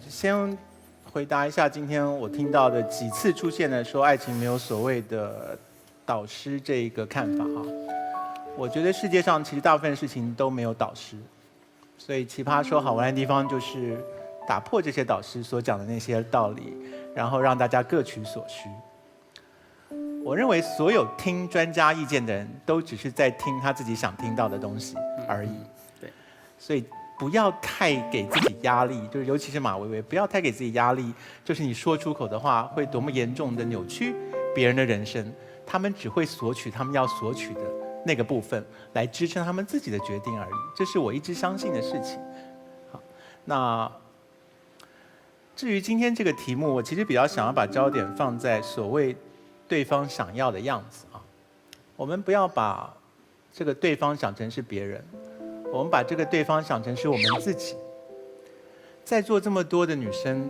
先回答一下今天我听到的几次出现的说爱情没有所谓的导师这一个看法哈。我觉得世界上其实大部分事情都没有导师，所以奇葩说好玩的地方就是打破这些导师所讲的那些道理，然后让大家各取所需。我认为所有听专家意见的人都只是在听他自己想听到的东西而已。对，所以不要太给自己压力，就是尤其是马薇薇，不要太给自己压力，就是你说出口的话会多么严重的扭曲别人的人生，他们只会索取他们要索取的那个部分来支撑他们自己的决定而已，这是我一直相信的事情。好，那至于今天这个题目，我其实比较想要把焦点放在所谓对方想要的样子啊，我们不要把这个对方想成是别人，我们把这个对方想成是我们自己。在座这么多的女生，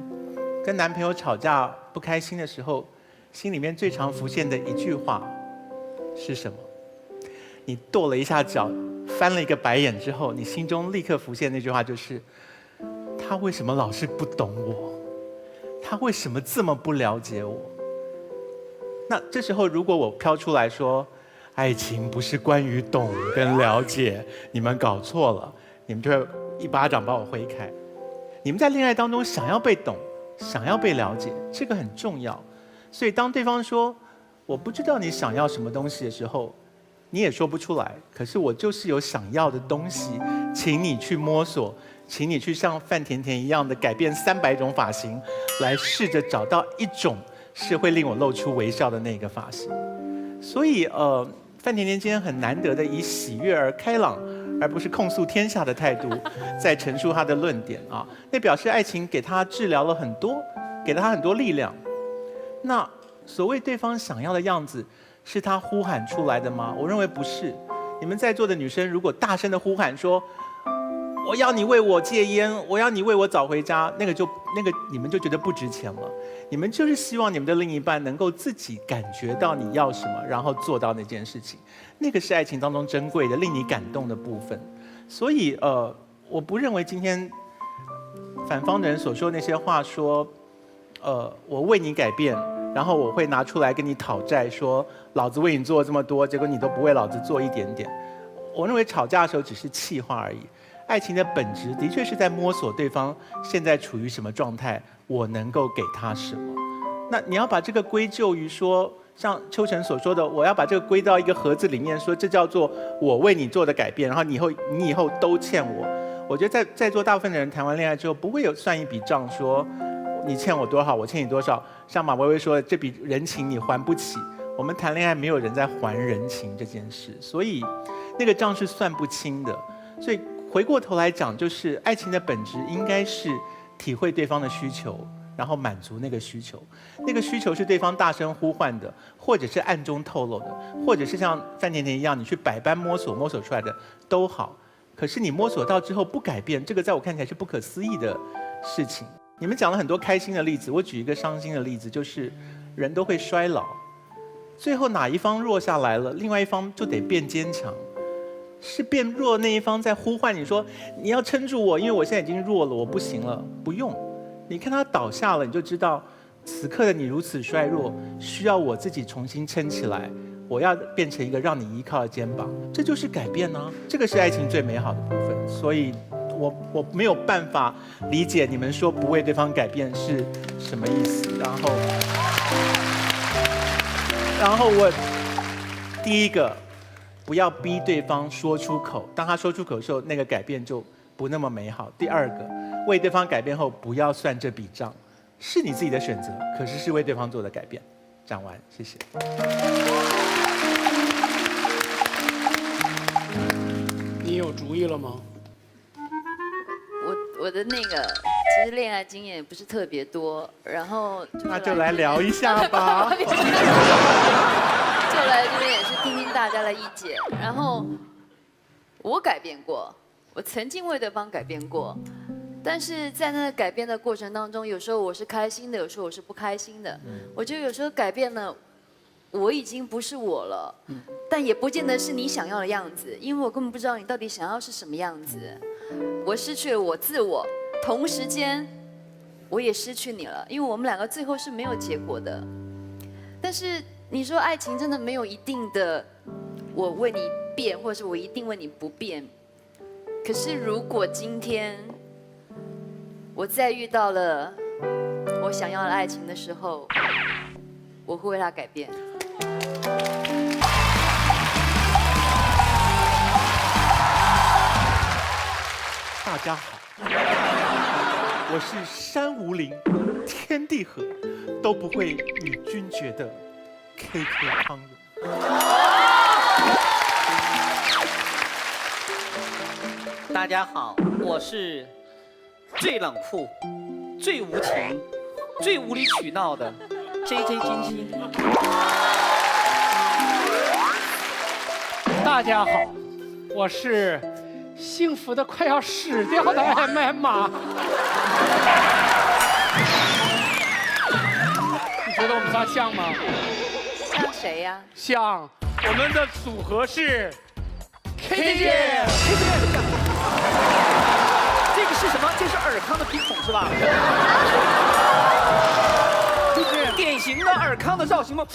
跟男朋友吵架不开心的时候，心里面最常浮现的一句话是什么？你跺了一下脚，翻了一个白眼之后，你心中立刻浮现那句话就是：他为什么老是不懂我？他为什么这么不了解我？那这时候如果我飘出来说，爱情不是关于懂跟了解，你们搞错了，你们就会一巴掌把我挥开。你们在恋爱当中想要被懂，想要被了解，这个很重要。所以当对方说我不知道你想要什么东西的时候，你也说不出来，可是我就是有想要的东西，请你去摸索，请你去像范甜甜一样的改变300种发型，来试着找到一种是会令我露出微笑的那个发型。所以范甜甜今天很难得的以喜悦而开朗，而不是控诉天下的态度，在陈述她的论点啊。那表示爱情给她治疗了很多，给了她很多力量。那所谓对方想要的样子，是他呼喊出来的吗？我认为不是。你们在座的女生，如果大声的呼喊说，我要你为我戒烟，我要你为我早回家，那个你们就觉得不值钱了。你们就是希望你们的另一半能够自己感觉到你要什么，然后做到那件事情，那个是爱情当中珍贵的、令你感动的部分。所以我不认为今天反方的人所说那些话说，我为你改变，然后我会拿出来跟你讨债，说老子为你做了这么多，结果你都不为老子做一点点。我认为吵架的时候只是气话而已。爱情的本质的确是在摸索对方现在处于什么状态，我能够给他什么。那你要把这个归咎于说，像秋晨所说的，我要把这个归到一个盒子里面，说这叫做我为你做的改变，然后你以后都欠我。我觉得在座大部分的人谈完恋爱之后，不会有算一笔账说你欠我多少，我欠你多少。像马薇薇说的，这笔人情你还不起。我们谈恋爱没有人在还人情这件事，所以那个账是算不清的。所以回过头来讲，就是爱情的本质应该是体会对方的需求，然后满足那个需求。那个需求是对方大声呼唤的，或者是暗中透露的，或者是像范甜甜一样，你去百般摸索出来的都好。可是你摸索到之后不改变，这个在我看起来是不可思议的事情。你们讲了很多开心的例子，我举一个伤心的例子，就是人都会衰老，最后哪一方弱下来了，另外一方就得变坚强。是变弱的那一方在呼唤你说你要撑住我，因为我现在已经弱了，我不行了。不用，你看他倒下了，你就知道此刻的你如此衰弱，需要我自己重新撑起来，我要变成一个让你依靠的肩膀。这就是改变啊，这个是爱情最美好的部分。所以我没有办法理解你们说不为对方改变是什么意思。然后我第一个，不要逼对方说出口，当他说出口的时候，那个改变就不那么美好。第二个，为对方改变后不要算这笔账，是你自己的选择，可是是为对方做的改变。讲完，谢谢。你有主意了吗？我的那个其实恋爱经验也不是特别多，然后那就来聊一下吧。就来这边也是听听大家的意见。然后我改变过，我曾经为对方改变过，但是在那个改变的过程当中，有时候我是开心的，有时候我是不开心的。我觉得有时候改变了，我已经不是我了，但也不见得是你想要的样子，因为我根本不知道你到底想要是什么样子。我失去了我自我，同时间我也失去你了，因为我们两个最后是没有结果的。但是你说爱情真的没有一定的，我为你变，或者是我一定为你不变。可是如果今天我再遇到了我想要的爱情的时候，我会为他改变。大家好，我是山无陵，天地合，都不会与君绝的 KK 康永。大家好，我是最冷酷、最无情、最无理取闹的 JJ 金星。大家好，我是幸福的快要死掉的MMA。你觉得我们仨像吗？像谁呀？像，我们的组合是 KJ。这个是什么？这是尔康的鼻孔是吧？就是典型的尔康的造型吗？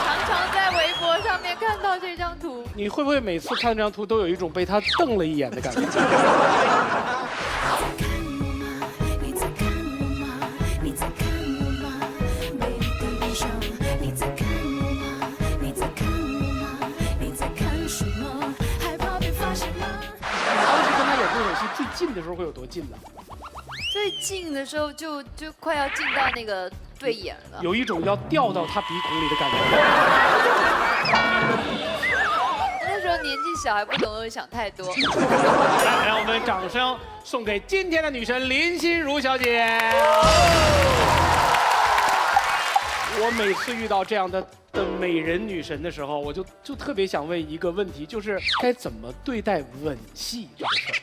常常在微博上面看到这张图。你会不会每次看这张图都有一种被他瞪了一眼的感觉？最近的时候会有多近呢？最近的时候就快要进到那个对眼了，有一种要掉到他鼻孔里的感觉。那时候年纪小还不懂得想太多。来，让我们掌声送给今天的女神林心如小姐。我每次遇到这样的美人女神的时候，我就特别想问一个问题，就是该怎么对待吻戏这个事儿。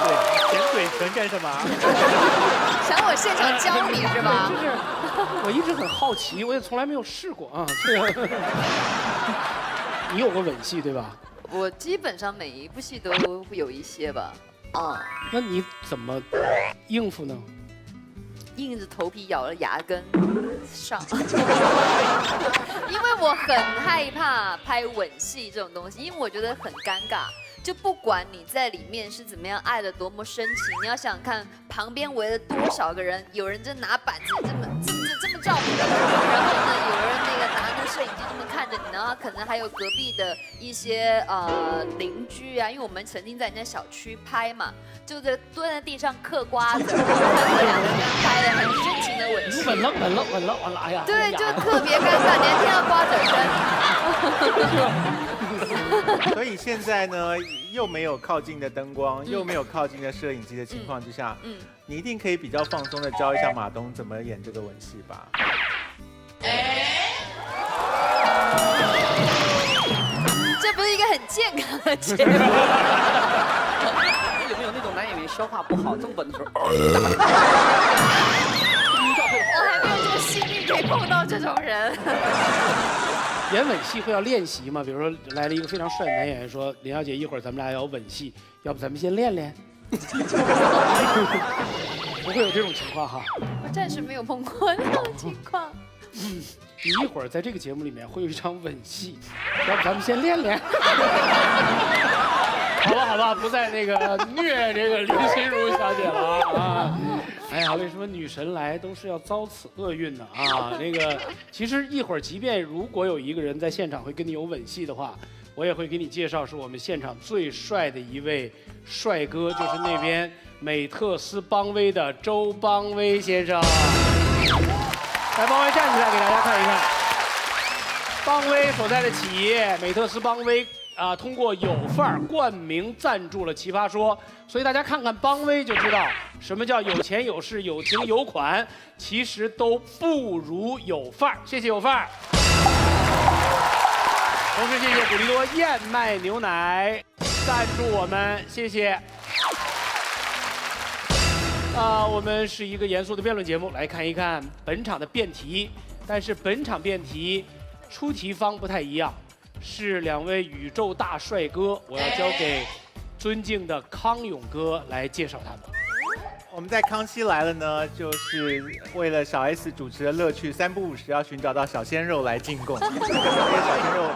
对，舔嘴唇干什么？想我现场教你是吧？就是，我一直很好奇，我也从来没有试过啊。这个，你有过吻戏对吧？我基本上每一部戏都会有一些吧。啊，那你怎么应付呢？硬着头皮咬了牙根上，因为我很害怕拍吻戏这种东西，因为我觉得很尴尬。就不管你在里面是怎么样爱的多么深情，你要想看旁边围了多少个人，有人正拿板子这么照你，然后呢，有人那个拿着摄影机这么看着你，然后可能还有隔壁的一些邻居啊，因为我们曾经在人家小区拍嘛，就在蹲在地上嗑瓜子，然后两个人拍的很深情的吻戏。吻了，哎呀！对，就特别尴尬，连听到瓜子声。所以现在呢，又没有靠近的灯光，又没有靠近的摄影机的情况之下，你一定可以比较放松的教一下马东怎么演这个吻戏吧。这不是一个很健康的节目。有没有那种男演员消化不好这么吻的时候？我还没有这么幸运可以碰到这种人。演吻戏会要练习吗？比如说来了一个非常帅的男演员，说林小姐一会儿咱们俩要吻戏，要不咱们先练练？不会有这种情况哈。我暂时没有碰过那种情况。你一会儿在这个节目里面会有一场吻戏，要不咱们先练练？好吧，不再那个虐这个林心如小姐了啊！哎呀，为什么女神来都是要遭此厄运呢？啊，那个，其实一会儿即便如果有一个人在现场会跟你有吻戏的话，我也会给你介绍是我们现场最帅的一位帅哥，就是那边美特斯邦威的周邦威先生。来，邦威站起来给大家看一看，邦威所在的企业美特斯邦威。通过有范儿冠名赞助了《奇葩说》，所以大家看看邦威就知道什么叫有钱有势有情有款，其实都不如有范儿。谢谢有范儿。同时谢谢古力多燕麦牛奶赞助我们，谢谢。我们是一个严肃的辩论节目，来看一看本场的辩题。但是本场辩题出题方不太一样。是两位宇宙大帅哥，我要交给尊敬的康永哥来介绍他们。我们在《康熙来了》呢，就是为了小 S 主持的乐趣，3不5时要寻找到小鲜肉来进贡。这些小鲜肉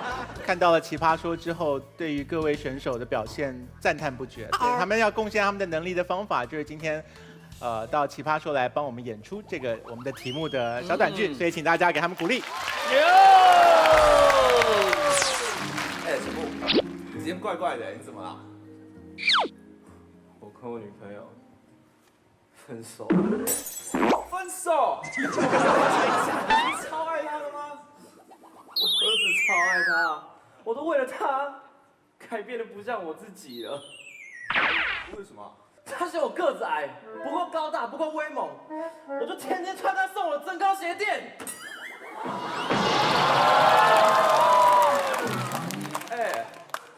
看到了《奇葩说》之后，对于各位选手的表现赞叹不绝。对，他们要贡献他们的能力的方法，就是今天，到《奇葩说》来帮我们演出这个我们的题目的小短剧，所以请大家给他们鼓励。哎，小布，你今天怪怪的，你怎么了？我跟我女朋友分手。分手？你超爱她的吗？我儿子超爱她，我都为了她改变得不像我自己了。为什么？她嫌我个子矮，不够高大，不够威猛，我就天天穿她送我的增高鞋垫。哎，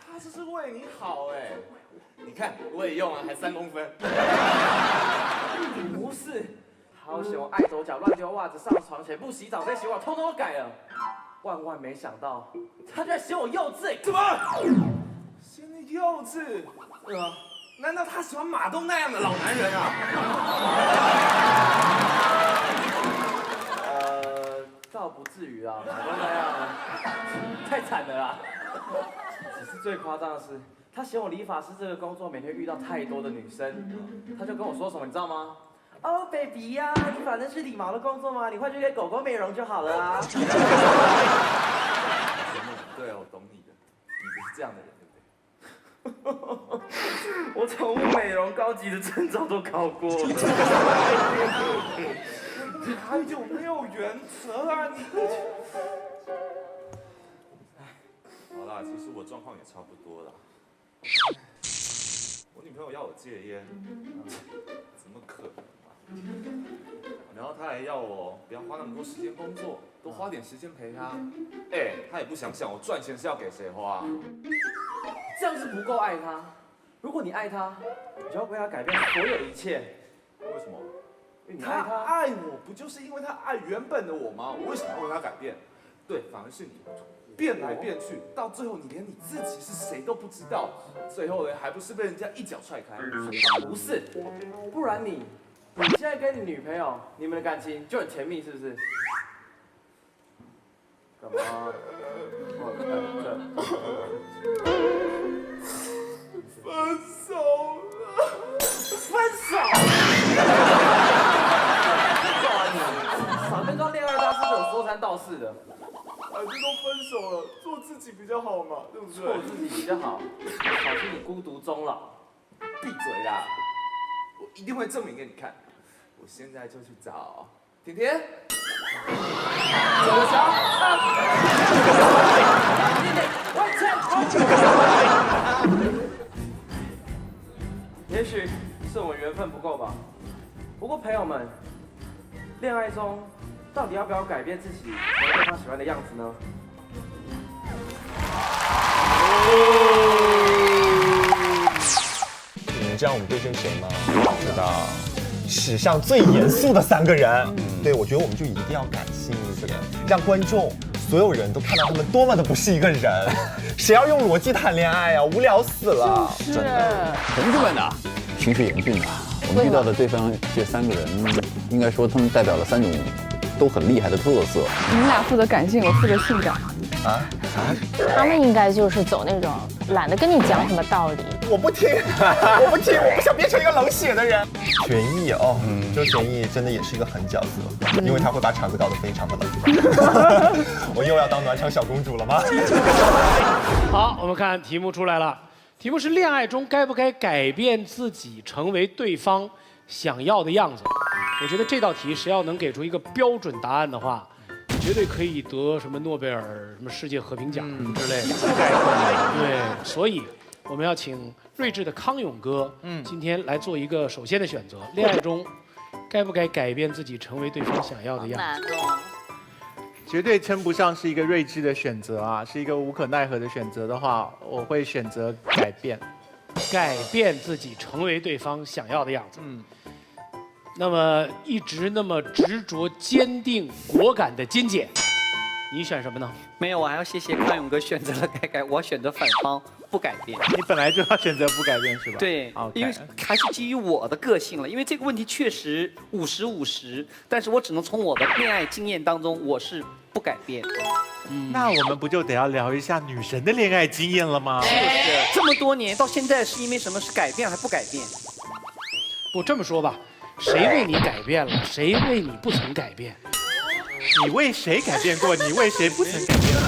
他这是为你好哎。你看我也用了，还3公分。不是，好嫌我爱抖脚、乱丢袜子、上床前不洗澡再洗碗，通通都改了。万万没想到，他居然嫌我幼稚。怎么？嫌你幼稚？难道他喜欢马东那样的老男人啊？倒不至于啊，马东那样太惨了啦。只是最夸张的是，他嫌我理发师这个工作每天遇到太多的女生，他就跟我说什么，你知道吗？Oh baby 呀，你反正是理毛的工作嘛，你换去给狗狗美容就好了啊。对哦，我懂你的，你不是这样的人，对不对？我宠物美容高级的证照都考过了。他就没有原则啊你！好啦，其实我状况也差不多啦。我女朋友要我戒烟，怎么可能嘛？然后她还要我不要花那么多时间工作，多花点时间陪她。哎，她也不想想我赚钱是要给谁花。这样是不够爱他。如果你爱他，你就要为他改变所有一切。为什么？因为你爱他。爱我不就是因为他爱原本的我吗？我为什么要为他改变？对，反而是你变来变去，到最后你连你自己是谁都不知道，最后呢还不是被人家一脚踹开？不是，不然你现在跟你女朋友，你们的感情就很甜蜜，是不是？干嘛？分手了。分手！少跟装恋爱大师这种说三道四的。反正都分手了，做自己比较好嘛，对不对？做自己比较好，小心你孤独终老。闭嘴啦！我一定会证明给你看。我现在就去找甜甜。怎么着？也许是我们缘分不够吧。不过朋友们，恋爱中到底要不要改变自己，成为对方喜欢的样子呢？你们知道我们对阵谁吗？知道，史上最严肃的3个人。对，我觉得我们就一定要感性一点，让观众所有人都看到他们多么的不是一个人。谁要用逻辑谈恋爱啊？无聊死了。真的，同志们啊，情绪严峻啊。我们遇到的对方这3个人，应该说他们代表了3种都很厉害的特色。你们俩负责感性，我负责性感。他们应该就是走那种懒得跟你讲什么道理。我不听，我不听，我不想变成一个冷血的人。玄艺哦，周玄艺真的也是一个狠角色，因为他会把场子搞得非常的冷。我又要当暖场小公主了吗？好，我们看题目出来了，题目是恋爱中该不该改变自己，成为对方想要的样子。我觉得这道题谁要能给出一个标准答案的话，绝对可以得什么诺贝尔什么世界和平奖之类的。对，所以我们要请睿智的康永哥，今天来做一个首先的选择：恋爱中该不该改变自己，成为对方想要的样子？难哦。绝对称不上是一个睿智的选择啊，是一个无可奈何的选择的话，我会选择改变，改变自己，成为对方想要的样子。那么一直那么执着、坚定、果敢的金姐，你选什么呢？没有，我还要谢谢康永哥选择了改改，我选择反方，不改变。你本来就要选择不改变是吧？对 OK 因为还是基于我的个性了。因为这个问题确实50-50，但是我只能从我的恋爱经验当中，我是不改变。那我们不就得要聊一下女神的恋爱经验了吗？是这么多年到现在，是因为什么？是改变还不改变？不这么说吧，谁为你改变了，谁为你不曾改变？你为谁改变过？你为谁不曾改变过？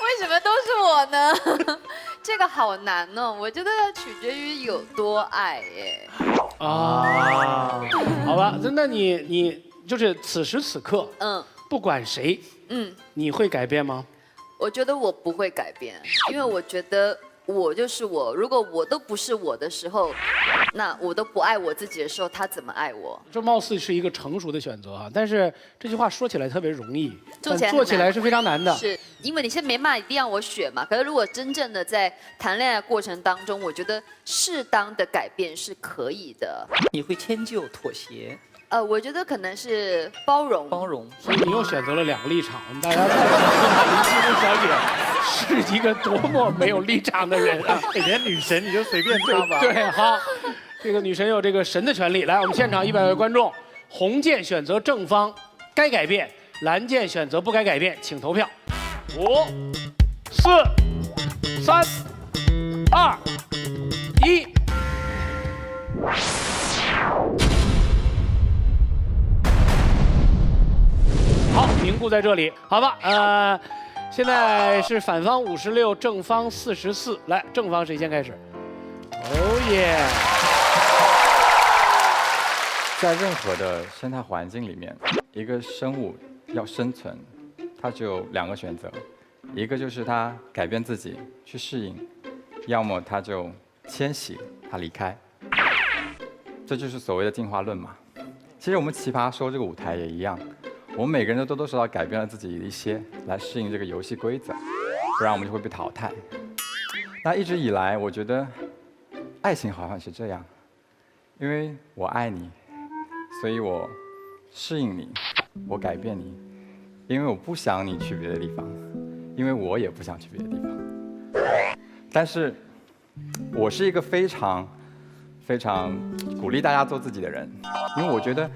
为什么都是我呢？这个好难哦，我觉得要取决于有多爱耶。啊，好吧，那你就是此时此刻，不管谁，你会改变吗？我觉得我不会改变，因为我觉得我就是我。如果我都不是我的时候，那我都不爱我自己的时候，他怎么爱我？这貌似是一个成熟的选择啊，但是这句话说起来特别容易，做起来很难做起来是非常难的。是因为你现在没办法一定要我选嘛。可是如果真正的在谈恋爱过程当中，我觉得适当的改变是可以的。你会迁就、妥协？我觉得可能是包容。包容。所以你又选择了2个立场，我们大家看林心如小姐是一个多么没有立场的人啊！连女神你就随便她吧。对，好，这个女神有这个神的权利。来，我们现场100位观众，红键选择正方，该改变；蓝键选择不该改变，请投票。5、4、3、2、1。好，凝固在这里，好吧？现在是反方56，正方44。来，正方谁先开始？哦耶！在任何的生态环境里面，一个生物要生存，它只有2个选择，一个就是它改变自己去适应，要么它就迁徙，它离开。这就是所谓的进化论嘛。其实我们奇葩说这个舞台也一样，我们每个人都多多少少改变了自己一些，来适应这个游戏规则，不然我们就会被淘汰。那一直以来，我觉得爱情好像是这样，因为我爱你，所以我适应你，我改变你，因为我不想你去别的地方，因为我也不想去别的地方。但是，我是一个非常鼓励大家做自己的人，因为我觉得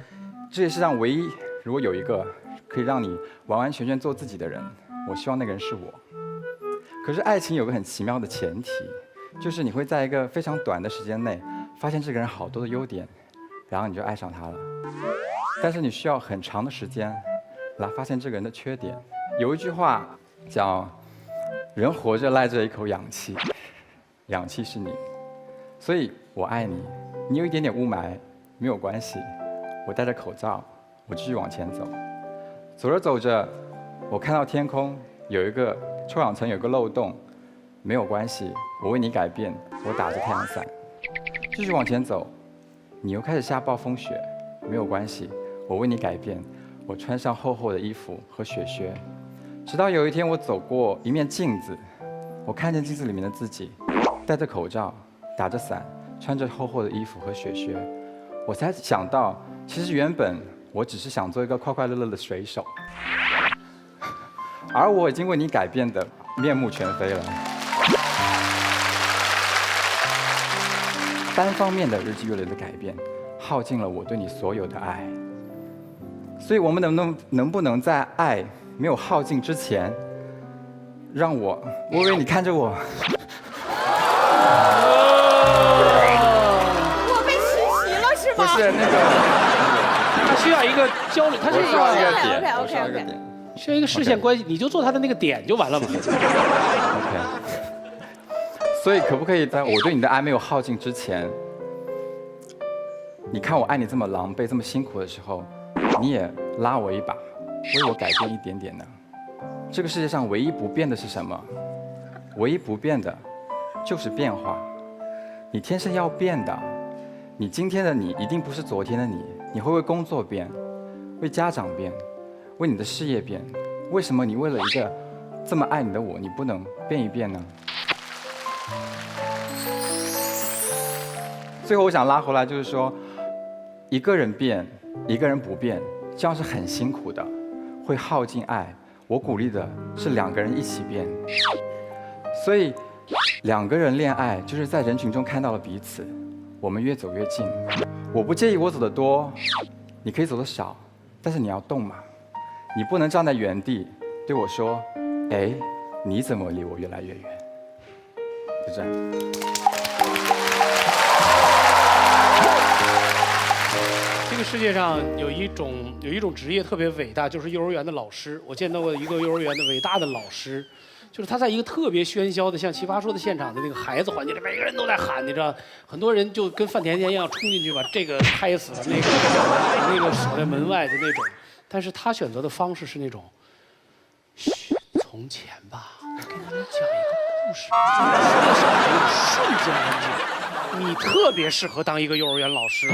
这世界上唯一如果有一个可以让你完完全全做自己的人，我希望那个人是我。可是爱情有个很奇妙的前提，就是你会在一个非常短的时间内发现这个人好多的优点，然后你就爱上他了。但是你需要很长的时间来发现这个人的缺点。有一句话叫“人活着赖着一口氧气，氧气是你”，所以我爱你。你有一点点雾霾没有关系，我戴着口罩，我继续往前走。走着走着，我看到天空有一个臭氧层有个漏洞，没有关系，我为你改变，我打着太阳伞，继续往前走。你又开始下暴风雪，没有关系，我为你改变，我穿上厚厚的衣服和雪靴。直到有一天，我走过一面镜子，我看见镜子里面的自己，戴着口罩，打着伞，穿着厚厚的衣服和雪靴，我才想到，其实原本我只是想做一个快快乐乐的水手，而我已经为你改变的面目全非了。单方面的日积月累的改变，耗尽了我对你所有的爱。所以我们能不能在爱没有耗尽之前，让我微微你看着我。我被实习了是吗？不是那个，他需要一个交流，他是需要一个点，OK，OK，OK，OK 我需要一个点。需要一个视线关系，你就做他的那个点就完了嘛。OK。所以可不可以在我对你的爱没有耗尽之前，你看我爱你这么狼狈、这么辛苦的时候，你也拉我一把，为我改变一点点呢？这个世界上唯一不变的是什么？唯一不变的就是变化。你天生要变的，你今天的你一定不是昨天的你。你会为工作变，为家长变，为你的事业变。为什么你为了一个这么爱你的我，你不能变一变呢？最后我想拉回来，就是说，一个人变，一个人不变，这样是很辛苦的，会耗尽爱，我鼓励的是2个人一起变。所以2个人恋爱就是在人群中看到了彼此，我们越走越近。我不介意我走得多，你可以走得少，但是你要动嘛，你不能站在原地对我说，哎，你怎么离我越来越远？就这样。这个世界上有一种职业特别伟大，就是幼儿园的老师。我见到过一个幼儿园的伟大的老师，就是他在一个特别喧嚣的像奇葩说的现场的那个孩子环境里，每个人都在喊，你知道，很多人就跟范甜甜一样冲进去把这个拍死了，那个守在门外的那种。但是他选择的方式是那种，嘘，从前吧，我给你们讲一个故事，瞬间安静。你特别适合当一个幼儿园老师。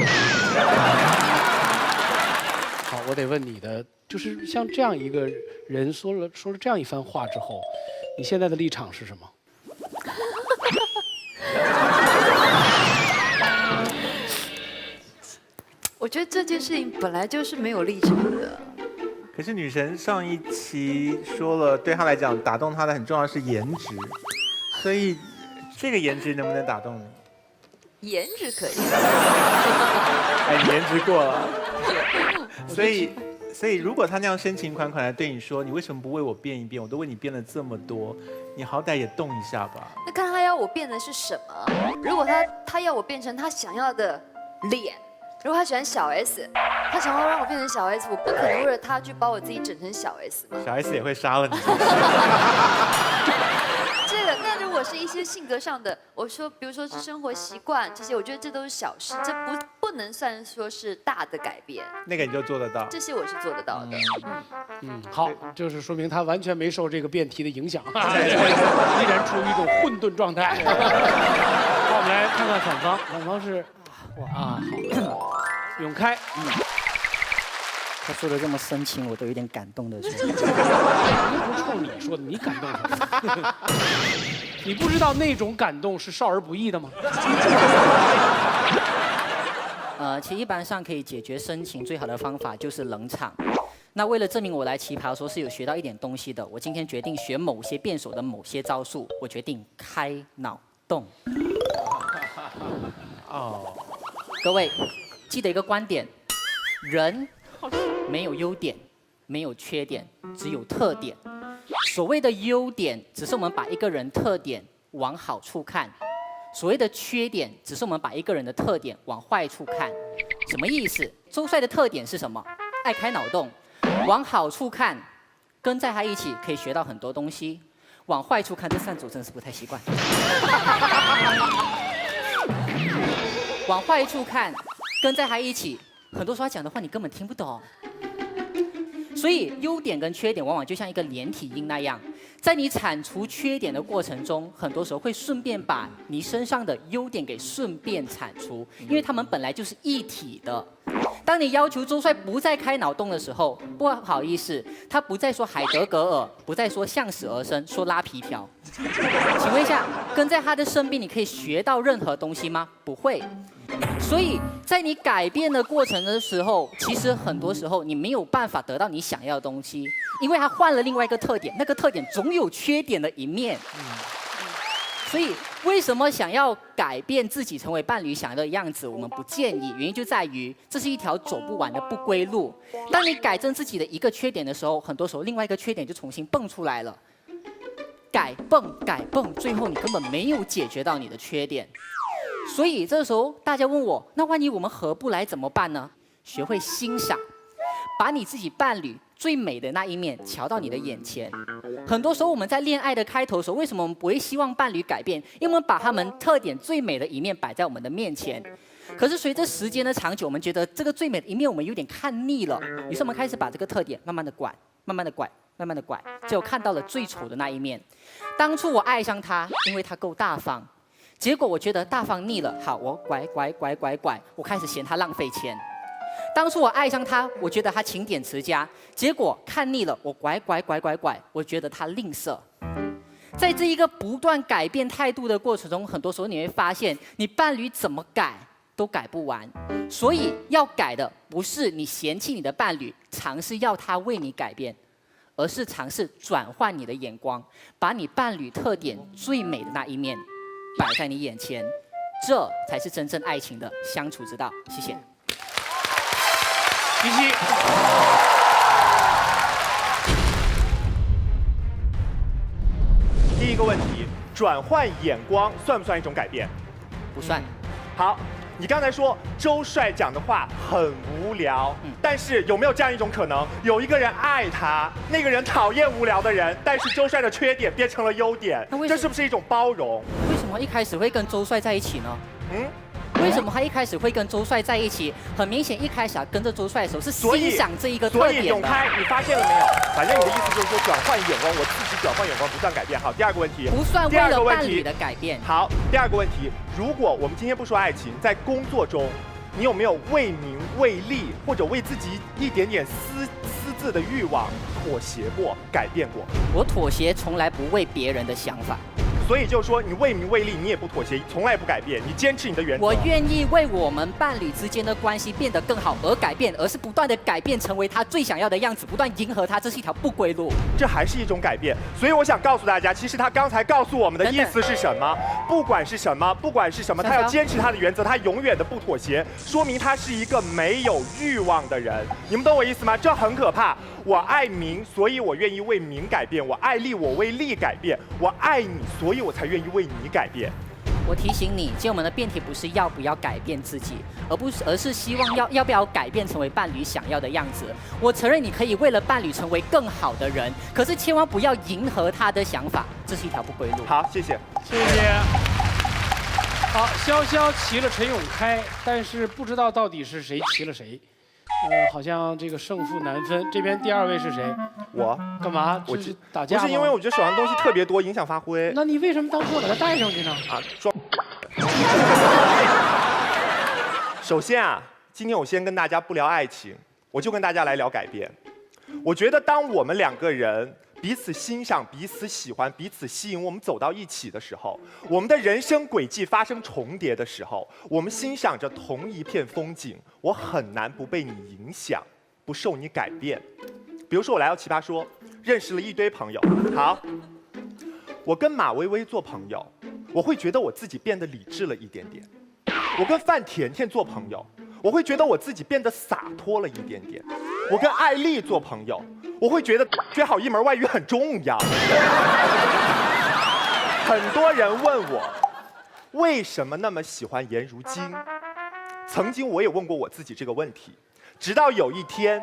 好，我得问你的，就是像这样一个人说了这样一番话之后，你现在的立场是什么？我觉得这件事情本来就是没有立场的。可是女神上一期说了，对她来讲打动她的很重要的是颜值，所以这个颜值能不能打动你？颜值可以。哎，你颜值过了。所以如果他那样深情款款的对你说，你为什么不为我变一变？我都为你变了这么多，你好歹也动一下吧。那看他要我变的是什么？如果他要我变成他想要的脸，如果他喜欢小 S， 他想要让我变成小 S， 我不可能为了他去把我自己整成小 S 嘛。小 S 也会杀了你。这个，那如果是一些性格上的，我说，比如说是生活习惯这些，我觉得这都是小事，这不能算说是大的改变。那个你就做得到。这些我是做得到的。好，就是说明他完全没受这个辩题的影响，依然处于一种混沌状态。好，我们来看看反方，反方是，好，永开，他说的这么深情，我都有点感动的。不是冲你说的，你感动什么？你不知道那种感动是少儿不宜的吗？其实一般上可以解决深情最好的方法就是冷场。那为了证明我来奇葩说是有学到一点东西的，我今天决定学某些辩手的某些招数，我决定开脑洞。哦，各位记得一个观点：人没有优点，没有缺点，只有特点。所谓的优点，只是我们把一个人特点往好处看；所谓的缺点，只是我们把一个人的特点往坏处看。什么意思？周帅的特点是什么？爱开脑洞。往好处看，跟在他一起可以学到很多东西；往坏处看，这3组真是不太习惯。往坏处看，跟在他一起，很多时候他讲的话你根本听不懂。所以优点跟缺点往往就像一个连体婴那样，在你铲除缺点的过程中，很多时候会顺便把你身上的优点给顺便铲除，因为他们本来就是一体的。当你要求周帅不再开脑洞的时候，不好意思，他不再说海德格尔，不再说向死而生，说拉皮条。请问一下，跟在他的身边，你可以学到任何东西吗？不会。所以在你改变的过程的时候，其实很多时候你没有办法得到你想要的东西，因为他换了另外一个特点，那个特点总有缺点的一面。所以为什么想要改变自己成为伴侣想要的样子，我们不建议，原因就在于这是一条走不完的不归路。当你改正自己的一个缺点的时候，很多时候另外一个缺点就重新蹦出来了，改蹦，最后你根本没有解决到你的缺点。所以这时候大家问我，那万一我们合不来怎么办呢？学会欣赏，把你自己伴侣最美的那一面瞧到你的眼前。很多时候我们在恋爱的开头的时候，为什么我们不会希望伴侣改变？因为我们把他们特点最美的一面摆在我们的面前。可是随着时间的长久，我们觉得这个最美的一面我们有点看腻了，于是我们开始把这个特点慢慢的拐，慢慢的拐，慢慢的拐，结果看到了最丑的那一面。当初我爱上他，因为他够大方。结果我觉得大方腻了，好，我拐，我开始嫌他浪费钱。当初我爱上他，我觉得他勤俭持家，结果看腻了，我拐，我觉得他吝啬。在这一个不断改变态度的过程中，很多时候你会发现，你伴侣怎么改都改不完。所以要改的不是你嫌弃你的伴侣，尝试要他为你改变，而是尝试转换你的眼光，把你伴侣特点最美的那一面摆在你眼前，这才是真正爱情的相处之道。谢谢。琪琪，第一个问题，转换眼光算不算一种改变？不算。好，你刚才说周帅讲的话很无聊，但是有没有这样一种可能，有一个人爱他，那个人讨厌无聊的人，但是周帅的缺点变成了优点，这是不是一种包容？为什么一开始会跟周帅在一起呢？为什么他一开始会跟周帅在一起？很明显，一开始跟着周帅的时候是欣赏这一个特点的。所以永开，你发现了没有？反正你的意思就是说转换眼光，我自己转换眼光不算改变。好，第二个问题，不算为了伴侣的改变。好，第二个问题，如果我们今天不说爱情，在工作中，你有没有为名为利或者为自己一点点私自的欲望妥协过、改变过？我妥协从来不为别人的想法。所以就是说，你为名为利，你也不妥协，从来不改变，你坚持你的原则。我愿意为我们伴侣之间的关系变得更好而改变，而是不断的改变，成为他最想要的样子，不断迎合他，这是一条不归路。这还是一种改变。所以我想告诉大家，其实他刚才告诉我们的意思是什么？不管是什么，他要坚持他的原则，他永远的不妥协，说明他是一个没有欲望的人。你们懂我意思吗？这很可怕。我爱名，所以我愿意为名改变；我爱利，我为利改变；我爱你，所以我才愿意为你改变。我提醒你，今天我们的辩题不是要不要改变自己，而是希望要不要改变成为伴侣想要的样子。我承认你可以为了伴侣成为更好的人，可是千万不要迎合他的想法，这是一条不归路。好，谢谢，谢谢。好，潇潇骑了陈永开，但是不知道到底是谁骑了谁。好像这个胜负难分。这边第二位是谁？我。干嘛？我是打架吗？不是因为我觉得手上东西特别多，影响发挥。那你为什么当初把它带上去呢？装。首先啊，今天我先跟大家不聊爱情，我就跟大家来聊改变。我觉得当我们两个人彼此欣赏、彼此喜欢、彼此吸引，我们走到一起的时候，我们的人生轨迹发生重叠的时候，我们欣赏着同一片风景，我很难不被你影响，不受你改变。比如说我来到奇葩说，认识了一堆朋友，好，我跟马薇薇做朋友，我会觉得我自己变得理智了一点点；我跟范甜甜做朋友，我会觉得我自己变得洒脱了一点点；我跟艾丽做朋友，我会觉得学好一门外语很重要。很多人问我为什么那么喜欢颜如晶，曾经我也问过我自己这个问题，直到有一天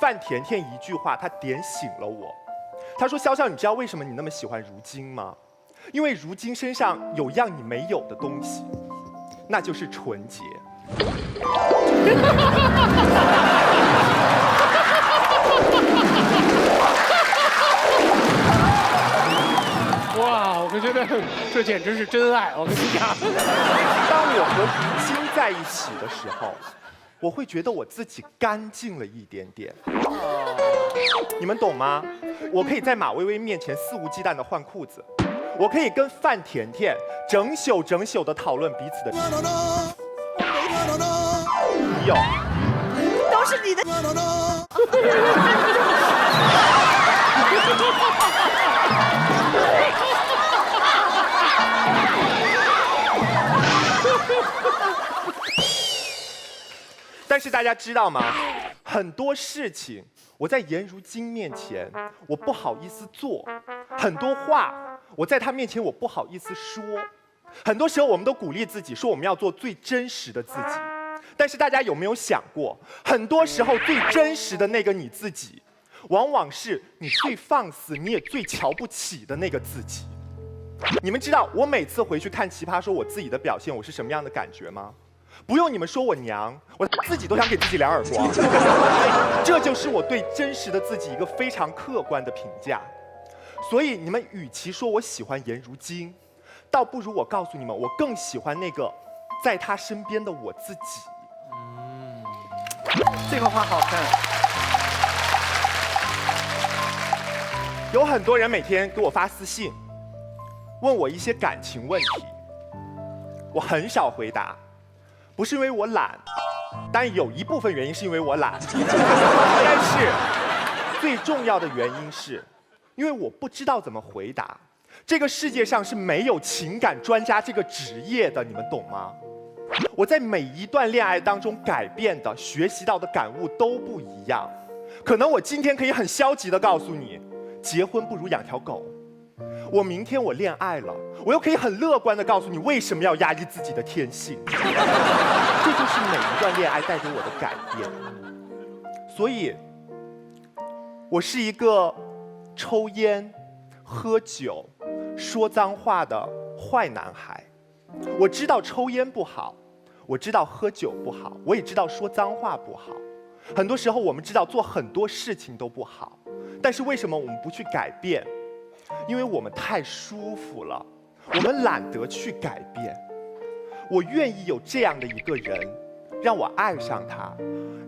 范甜甜一句话，她点醒了我。她说：“潇潇，你知道为什么你那么喜欢如晶吗？因为如晶身上有样你没有的东西，那就是纯洁。”哇，我觉得这简直是真爱！我跟你讲，当我和如晶在一起的时候，我会觉得我自己干净了一点点。你们懂吗？我可以在马薇薇面前肆无忌惮地换裤子，我可以跟范甜甜整宿的讨论彼此的。你有？都是你的。但是大家知道吗？很多事情我在颜如晶面前我不好意思做，很多话我在她面前我不好意思说。很多时候我们都鼓励自己说我们要做最真实的自己，但是大家有没有想过，很多时候最真实的那个你自己，往往是你最放肆、你也最瞧不起的那个自己。你们知道我每次回去看《奇葩说》我自己的表现，我是什么样的感觉吗？不用你们说我娘，我自己都想给自己2耳光。这就是我对真实的自己一个非常客观的评价。所以你们与其说我喜欢颜如晶，倒不如我告诉你们，我更喜欢那个在她身边的我自己。这个话好看。有很多人每天给我发私信，问我一些感情问题，我很少回答，不是因为我懒，但有一部分原因是因为我懒。但是最重要的原因是，因为我不知道怎么回答。这个世界上是没有情感专家这个职业的，你们懂吗？我在每一段恋爱当中改变的、学习到的感悟都不一样。可能我今天可以很消极的告诉你，结婚不如养条狗。我明天我恋爱了，我又可以很乐观的告诉你为什么要压抑自己的天性。这就是每一段恋爱带给我的改变。所以，我是一个抽烟、喝酒、说脏话的坏男孩。我知道抽烟不好，我知道喝酒不好，我也知道说脏话不好。很多时候我们知道做很多事情都不好，但是为什么我们不去改变？因为我们太舒服了，我们懒得去改变。我愿意有这样的一个人，让我爱上他，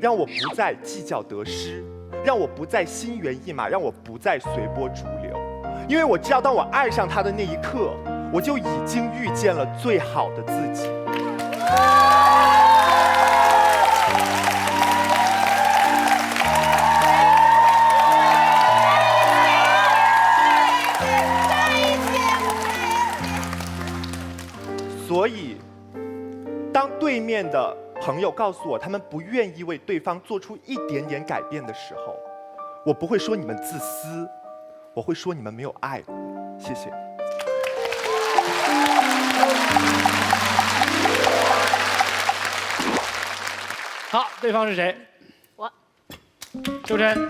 让我不再计较得失，让我不再心猿意马，让我不再随波逐流。因为我知道，当我爱上他的那一刻，我就已经遇见了最好的自己。所以，当对面的朋友告诉我他们不愿意为对方做出一点点改变的时候，我不会说你们自私，我会说你们没有爱过。谢谢。好，对方是谁？我。周真。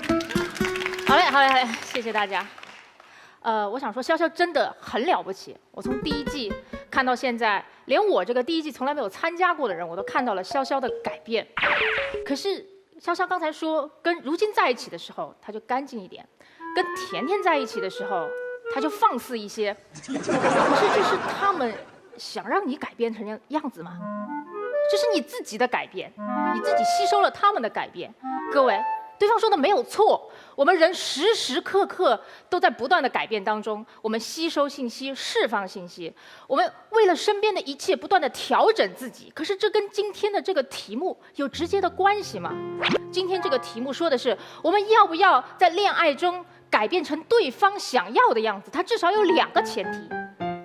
好嘞，好嘞，好嘞，谢谢大家。我想说，潇潇真的很了不起。我从第一季看到现在，连我这个第一季从来没有参加过的人，我都看到了潇潇的改变。可是潇潇刚才说，跟如今在一起的时候，他就干净一点；跟甜甜在一起的时候，他就放肆一些。可是这是他们想让你改变成样子吗？这是你自己的改变，你自己吸收了他们的改变。各位。对方说的没有错，我们人时时刻刻都在不断的改变当中，我们吸收信息，释放信息，我们为了身边的一切不断的调整自己。可是这跟今天的这个题目有直接的关系吗？今天这个题目说的是，我们要不要在恋爱中改变成对方想要的样子？它至少有2个前提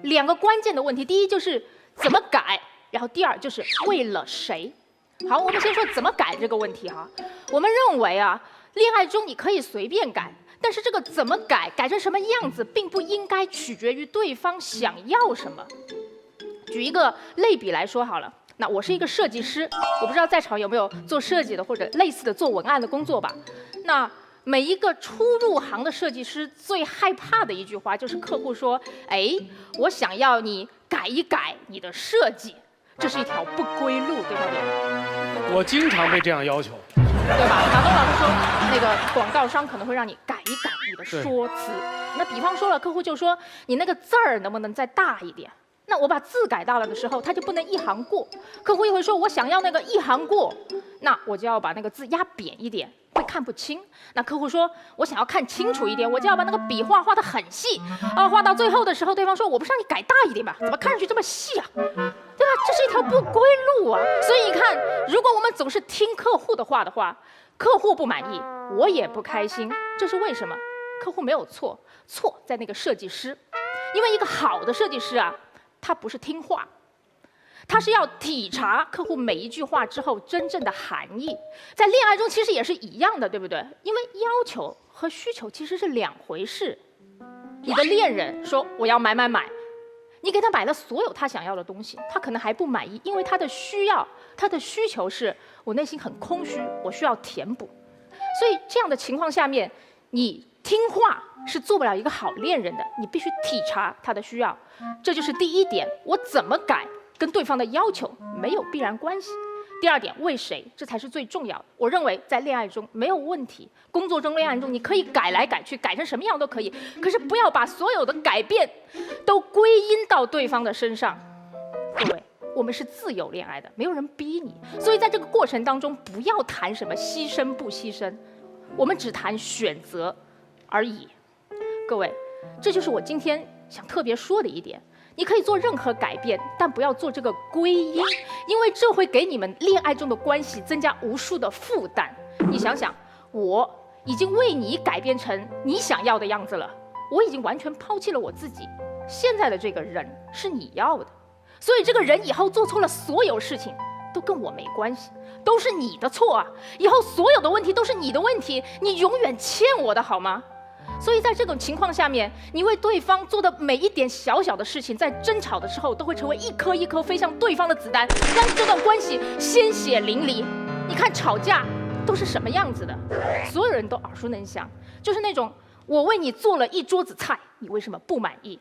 ，2个关键的问题。第一就是怎么改，然后第二就是为了谁。好，我们先说怎么改这个问题哈。我们认为啊，恋爱中你可以随便改，但是这个怎么改，改成什么样子，并不应该取决于对方想要什么。举一个类比来说好了，那我是一个设计师，我不知道在场有没有做设计的或者类似的做文案的工作吧。那每一个初入行的设计师最害怕的一句话就是客户说：“哎，我想要你改一改你的设计。”这是一条不归路，对不对？我经常被这样要求，对吧？马东老师说，那个广告商可能会让你改一改你的说辞。那比方说了，客户就说你那个字儿能不能再大一点？那我把字改大了的时候，它就不能一行过。客户又会说，我想要那个一行过，那我就要把那个字压扁一点，会看不清。那客户说，我想要看清楚一点，我就要把那个笔画画得很细。画到最后的时候，对方说，我不是让你改大一点吧？怎么看上去这么细啊？对吧？这是一条不归路啊！所以你看，如果我们总是听客户的话，客户不满意，我也不开心，这是为什么？客户没有错，错在那个设计师。因为一个好的设计师啊，他不是听话，他是要体察客户每一句话之后真正的含义。在恋爱中其实也是一样的，对不对？因为要求和需求其实是2回事。你的恋人说我要买，你给他买了所有他想要的东西，他可能还不满意，因为他的需求是我内心很空虚，我需要填补。所以这样的情况下面，你听话是做不了一个好恋人的，你必须体察他的需要。这就是第一点，我怎么改跟对方的要求没有必然关系。第二点，为谁，这才是最重要的。我认为在恋爱中没有问题，工作中、恋爱中你可以改来改去，改成什么样都可以，可是不要把所有的改变都归因到对方的身上。各位，我们是自由恋爱的，没有人逼你，所以在这个过程当中，不要谈什么牺牲不牺牲，我们只谈选择而已。各位，这就是我今天想特别说的一点。你可以做任何改变，但不要做这个归因，因为这会给你们恋爱中的关系增加无数的负担。你想想，我已经为你改变成你想要的样子了，我已经完全抛弃了我自己。现在的这个人是你要的，所以这个人以后做错了所有事情都跟我没关系，都是你的错啊！以后所有的问题都是你的问题，你永远欠我的好吗？所以在这种情况下面，你为对方做的每一点小小的事情，在争吵的时候都会成为一颗一颗飞向对方的子弹，让这段关系鲜血淋漓。你看吵架都是什么样子的？所有人都耳熟能详，就是那种我为你做了一桌子菜，你为什么不满意？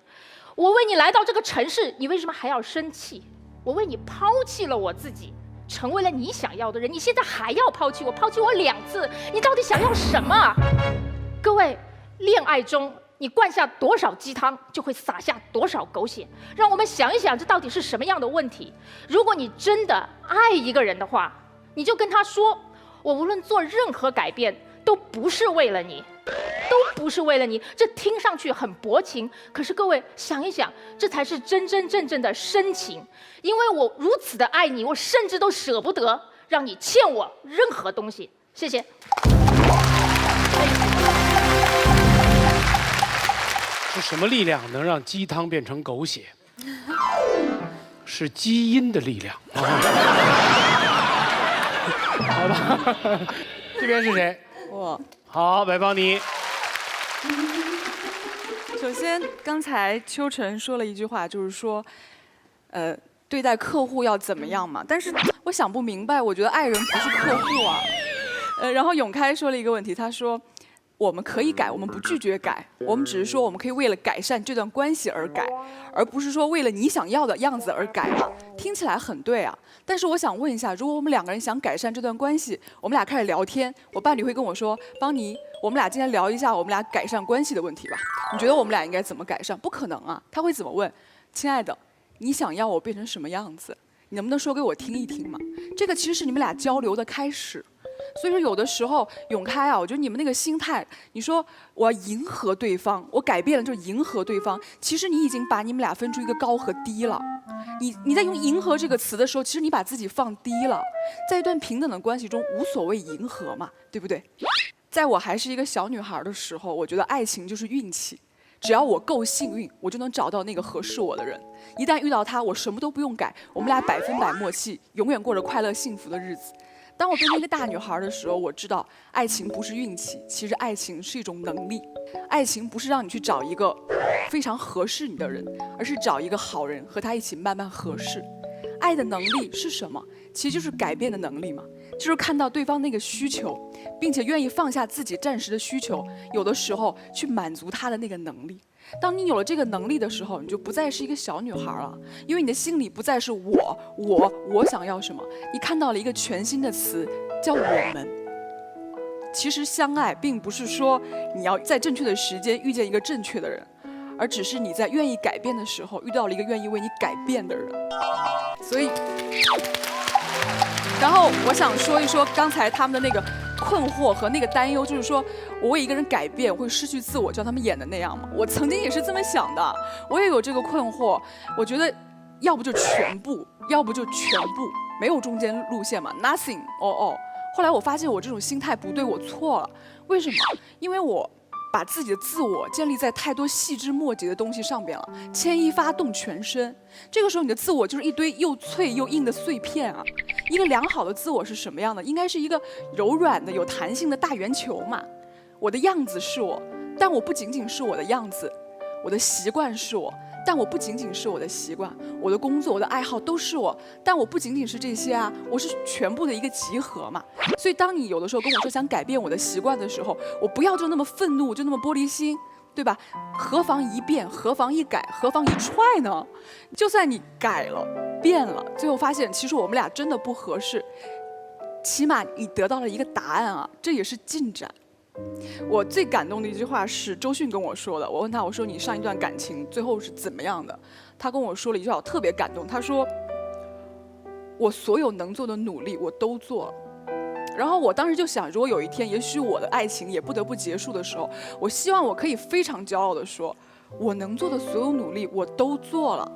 我为你来到这个城市，你为什么还要生气？我为你抛弃了我自己，成为了你想要的人，你现在还要抛弃我2次，你到底想要什么啊？各位，恋爱中你灌下多少鸡汤，就会撒下多少狗血。让我们想一想，这到底是什么样的问题？如果你真的爱一个人的话，你就跟他说，我无论做任何改变都不是为了你，都不是为了你。这听上去很薄情，可是各位想一想，这才是真真正正的深情。因为我如此的爱你，我甚至都舍不得让你欠我任何东西。谢谢。是什么力量能让鸡汤变成狗血？是基因的力量。好吧，这边是谁？我。好，白邦妮。首先，刚才秋晨说了一句话，就是说，对待客户要怎么样嘛？但是我想不明白，我觉得爱人不是客户啊。然后永开说了一个问题，他说，我们可以改，我们不拒绝改，我们只是说我们可以为了改善这段关系而改，而不是说为了你想要的样子而改嘛。听起来很对啊，但是我想问一下，如果我们2个人想改善这段关系，我们俩开始聊天，我伴侣会跟我说，邦妮，我们俩今天聊一下我们俩改善关系的问题吧。你觉得我们俩应该怎么改善？不可能啊，他会怎么问？亲爱的，你想要我变成什么样子？你能不能说给我听一听嘛？这个其实是你们俩交流的开始。所以说有的时候永开啊，我觉得你们那个心态，你说我要迎合对方，我改变了就是迎合对方，其实你已经把你们俩分出一个高和低了。你在用迎合这个词的时候，其实你把自己放低了。在一段平等的关系中，无所谓迎合嘛，对不对？在我还是一个小女孩的时候，我觉得爱情就是运气，只要我够幸运，我就能找到那个合适我的人。一旦遇到他，我什么都不用改，我们俩100%默契，永远过着快乐幸福的日子。当我变成一个大女孩的时候，我知道爱情不是运气，其实爱情是一种能力。爱情不是让你去找一个非常合适你的人，而是找一个好人和他一起慢慢合适。爱的能力是什么？其实就是改变的能力嘛，就是看到对方那个需求，并且愿意放下自己暂时的需求，有的时候去满足他的那个能力。当你有了这个能力的时候，你就不再是一个小女孩了，因为你的心里不再是我想要什么，你看到了一个全新的词，叫我们。其实相爱并不是说你要在正确的时间遇见一个正确的人，而只是你在愿意改变的时候遇到了一个愿意为你改变的人。所以，然后我想说一说刚才他们的那个困惑和那个担忧，就是说我为一个人改变会失去自我，就像他们演的那样嘛。我曾经也是这么想的，我也有这个困惑。我觉得要不就全部，要不就全部，没有中间路线嘛 ，nothing all。后来我发现我这种心态不对，我错了。为什么？因为我把自己的自我建立在太多细枝末节的东西上边了，牵一发动全身。这个时候你的自我就是一堆又脆又硬的碎片啊。一个良好的自我是什么样的？应该是一个柔软的、有弹性的大圆球嘛。我的样子是我，但我不仅仅是我的样子；我的习惯是我，但我不仅仅是我的习惯；我的工作、我的爱好都是我，但我不仅仅是这些啊，我是全部的一个集合嘛。所以当你有的时候跟我说想改变我的习惯的时候，我不要就那么愤怒，就那么玻璃心，对吧？何妨一变，何妨一改，何妨一踹呢？就算你改了、变了，最后发现其实我们俩真的不合适，起码你得到了一个答案啊，这也是进展。我最感动的一句话是周迅跟我说的，我问他，我说你上一段感情最后是怎么样的？他跟我说了一句话，我特别感动，他说我所有能做的努力我都做了。然后我当时就想，如果有一天也许我的爱情也不得不结束的时候，我希望我可以非常骄傲地说，我能做的所有努力我都做了，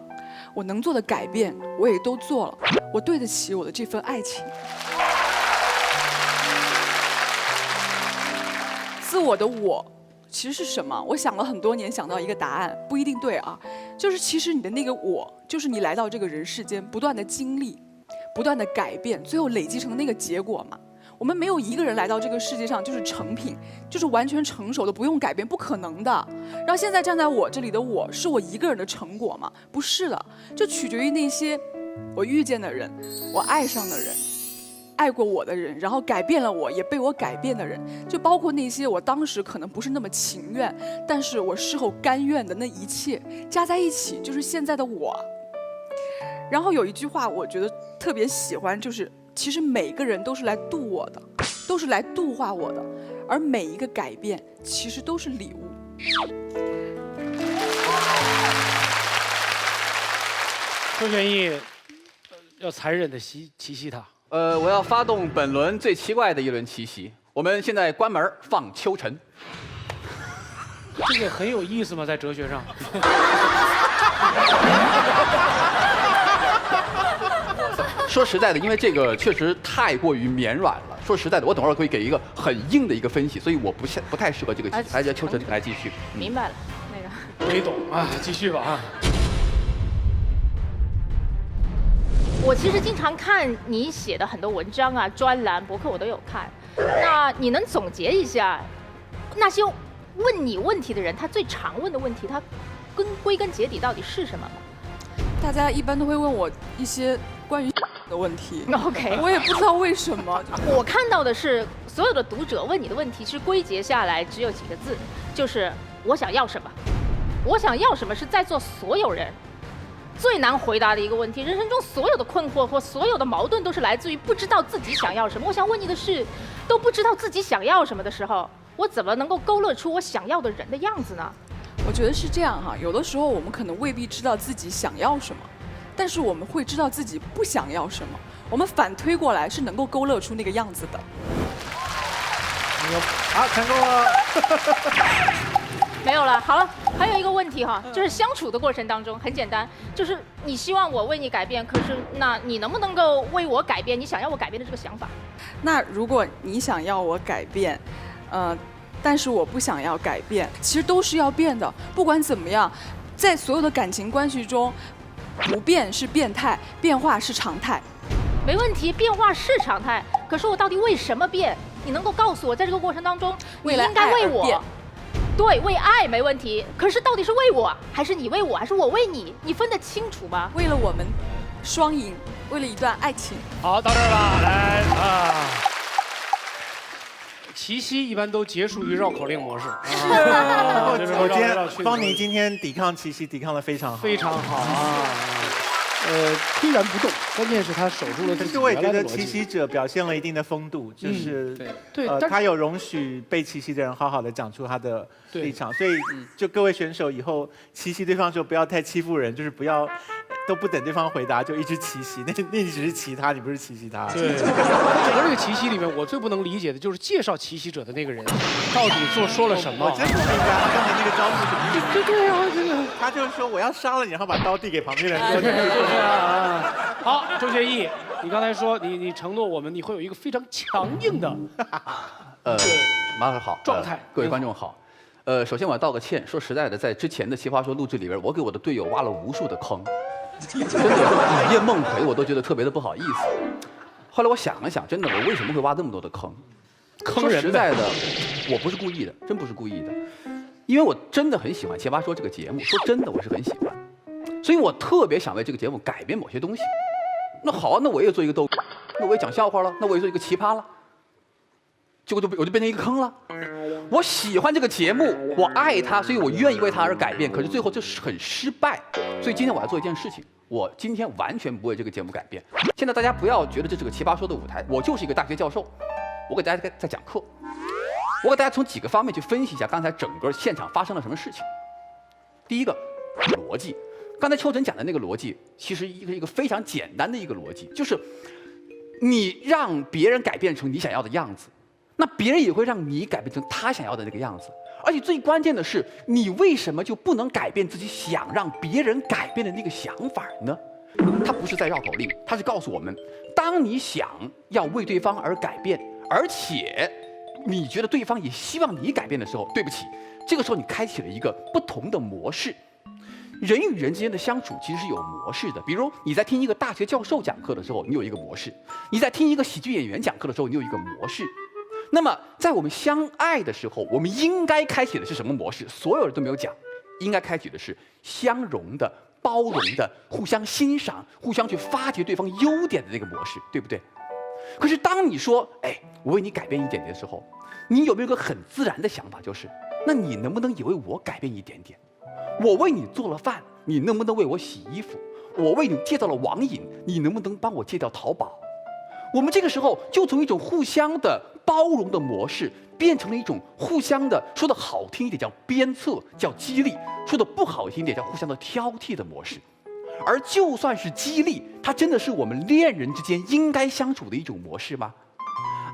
我能做的改变我也都做了，我对得起我的这份爱情。自我的我其实是什么？我想了很多年，想到一个答案，不一定对啊。就是其实你的那个我，就是你来到这个人世间，不断的经历，不断的改变，最后累积成那个结果嘛。我们没有一个人来到这个世界上就是成品，就是完全成熟的，不用改变，不可能的。然后现在站在我这里的我，是我一个人的成果吗？不是的，就取决于那些我遇见的人，我爱上的人。爱过我的人，然后改变了我，也被我改变的人，就包括那些我当时可能不是那么情愿，但是我事后甘愿的那一切，加在一起就是现在的我。然后有一句话我觉得特别喜欢，就是其实每个人都是来度我的，都是来度化我的，而每一个改变其实都是礼物。周玄毅要残忍的奇袭他。我要发动本轮最奇怪的一轮奇袭。我们现在关门放秋晨。这个很有意思吗？在哲学上？说实在的，因为这个确实太过于绵软了。说实在的，我等会儿会给一个很硬的一个分析，所以我不太适合这个。还是秋晨来继续。明白了，那个。没懂啊，继续吧啊。我其实经常看你写的很多文章啊、专栏、博客，我都有看。那你能总结一下，那些问你问题的人，他最常问的问题，他归根结底到底是什么吗？大家一般都会问我一些关于的问题。OK， 我也不知道为什么。我看到的是，所有的读者问你的问题，是归结下来只有几个字，就是我想要什么。我想要什么是在座所有人最难回答的一个问题。人生中所有的困惑或所有的矛盾都是来自于不知道自己想要什么。我想问你的是，都不知道自己想要什么的时候，我怎么能够勾勒出我想要的人的样子呢？我觉得是这样哈，有的时候我们可能未必知道自己想要什么，但是我们会知道自己不想要什么。我们反推过来是能够勾勒出那个样子的。好，成功了。没有了，好了，还有一个问题哈，就是相处的过程当中很简单，就是你希望我为你改变，可是那你能不能够为我改变你想要我改变的这个想法？那如果你想要我改变，但是我不想要改变，其实都是要变的。不管怎么样，在所有的感情关系中，不变是变态，变化是常态。没问题，变化是常态，可是我到底为什么变？你能够告诉我，在这个过程当中，你应该为我。对，为爱没问题，可是到底是为我，还是你为我，还是我为你？你分得清楚吗？为了我们双赢，为了一段爱情。好，到这儿吧，来啊！奇袭一般都结束于绕口令模式。我今天方妮今天抵抗奇袭抵抗得非常好，非常好啊。岿然不动，关键是他守住了自己原来的逻辑。但是我也觉得奇袭者表现了一定的风度，就是对，他有容许被奇袭的人好好的讲出他的立场，所以就各位选手以后奇袭对方的时候不要太欺负人，就是不要都不等对方回答就一直奇袭，那你只是奇他，你不是奇袭他。对，整个这个奇袭里面，我最不能理解的就是介绍奇袭者的那个人到底说了什么。我真不明白他刚才那个招数什么意思。对啊，真的。他就是说我要杀了你，然后把刀递给旁边的人。好，周学义，你刚才说你承诺我们你会有一个非常强硬的，马老师好，状态，各位观众好。首先我要道个歉，说实在的，在之前的《奇葩说》录制里边，我给我的队友挖了无数的坑，真的午夜梦回，我都觉得特别的不好意思。后来我想了想，真的，我为什么会挖这么多的坑？说实在的，我不是故意的，真不是故意的，因为我真的很喜欢《奇葩说》这个节目，说真的，我是很喜欢，所以我特别想为这个节目改变某些东西。那好啊，那我也做一个逗，那我也讲笑话了，那我也做一个奇葩了。结果我就变成一个坑了。我喜欢这个节目，我爱它，所以我愿意为它而改变。可是最后这是很失败，所以今天我要做一件事情，我今天完全不为这个节目改变。现在大家不要觉得这是个奇葩说的舞台，我就是一个大学教授，我给大家在讲课，我给大家从几个方面去分析一下刚才整个现场发生了什么事情。第一个，逻辑。刚才秋晨讲的那个逻辑，其实是一个非常简单的一个逻辑，就是你让别人改变成你想要的样子。那别人也会让你改变成他想要的那个样子，而且最关键的是，你为什么就不能改变自己想让别人改变的那个想法呢？他不是在绕口令，他是告诉我们，当你想要为对方而改变，而且你觉得对方也希望你改变的时候，对不起，这个时候你开启了一个不同的模式。人与人之间的相处其实是有模式的，比如你在听一个大学教授讲课的时候，你有一个模式；你在听一个喜剧演员讲课的时候，你有一个模式。那么在我们相爱的时候，我们应该开启的是什么模式？所有人都没有讲，应该开启的是相容的、包容的、互相欣赏、互相去发掘对方优点的这个模式，对不对？可是当你说“哎，我为你改变一点点”的时候，你有没有个很自然的想法，就是那你能不能也为我改变一点点？我为你做了饭，你能不能为我洗衣服？我为你戒掉了网瘾，你能不能帮我戒掉淘宝？我们这个时候就从一种互相的包容的模式，变成了一种互相的，说的好听一点叫鞭策，叫激励；说的不好听一点叫互相的挑剔的模式。而就算是激励，它真的是我们恋人之间应该相处的一种模式吗？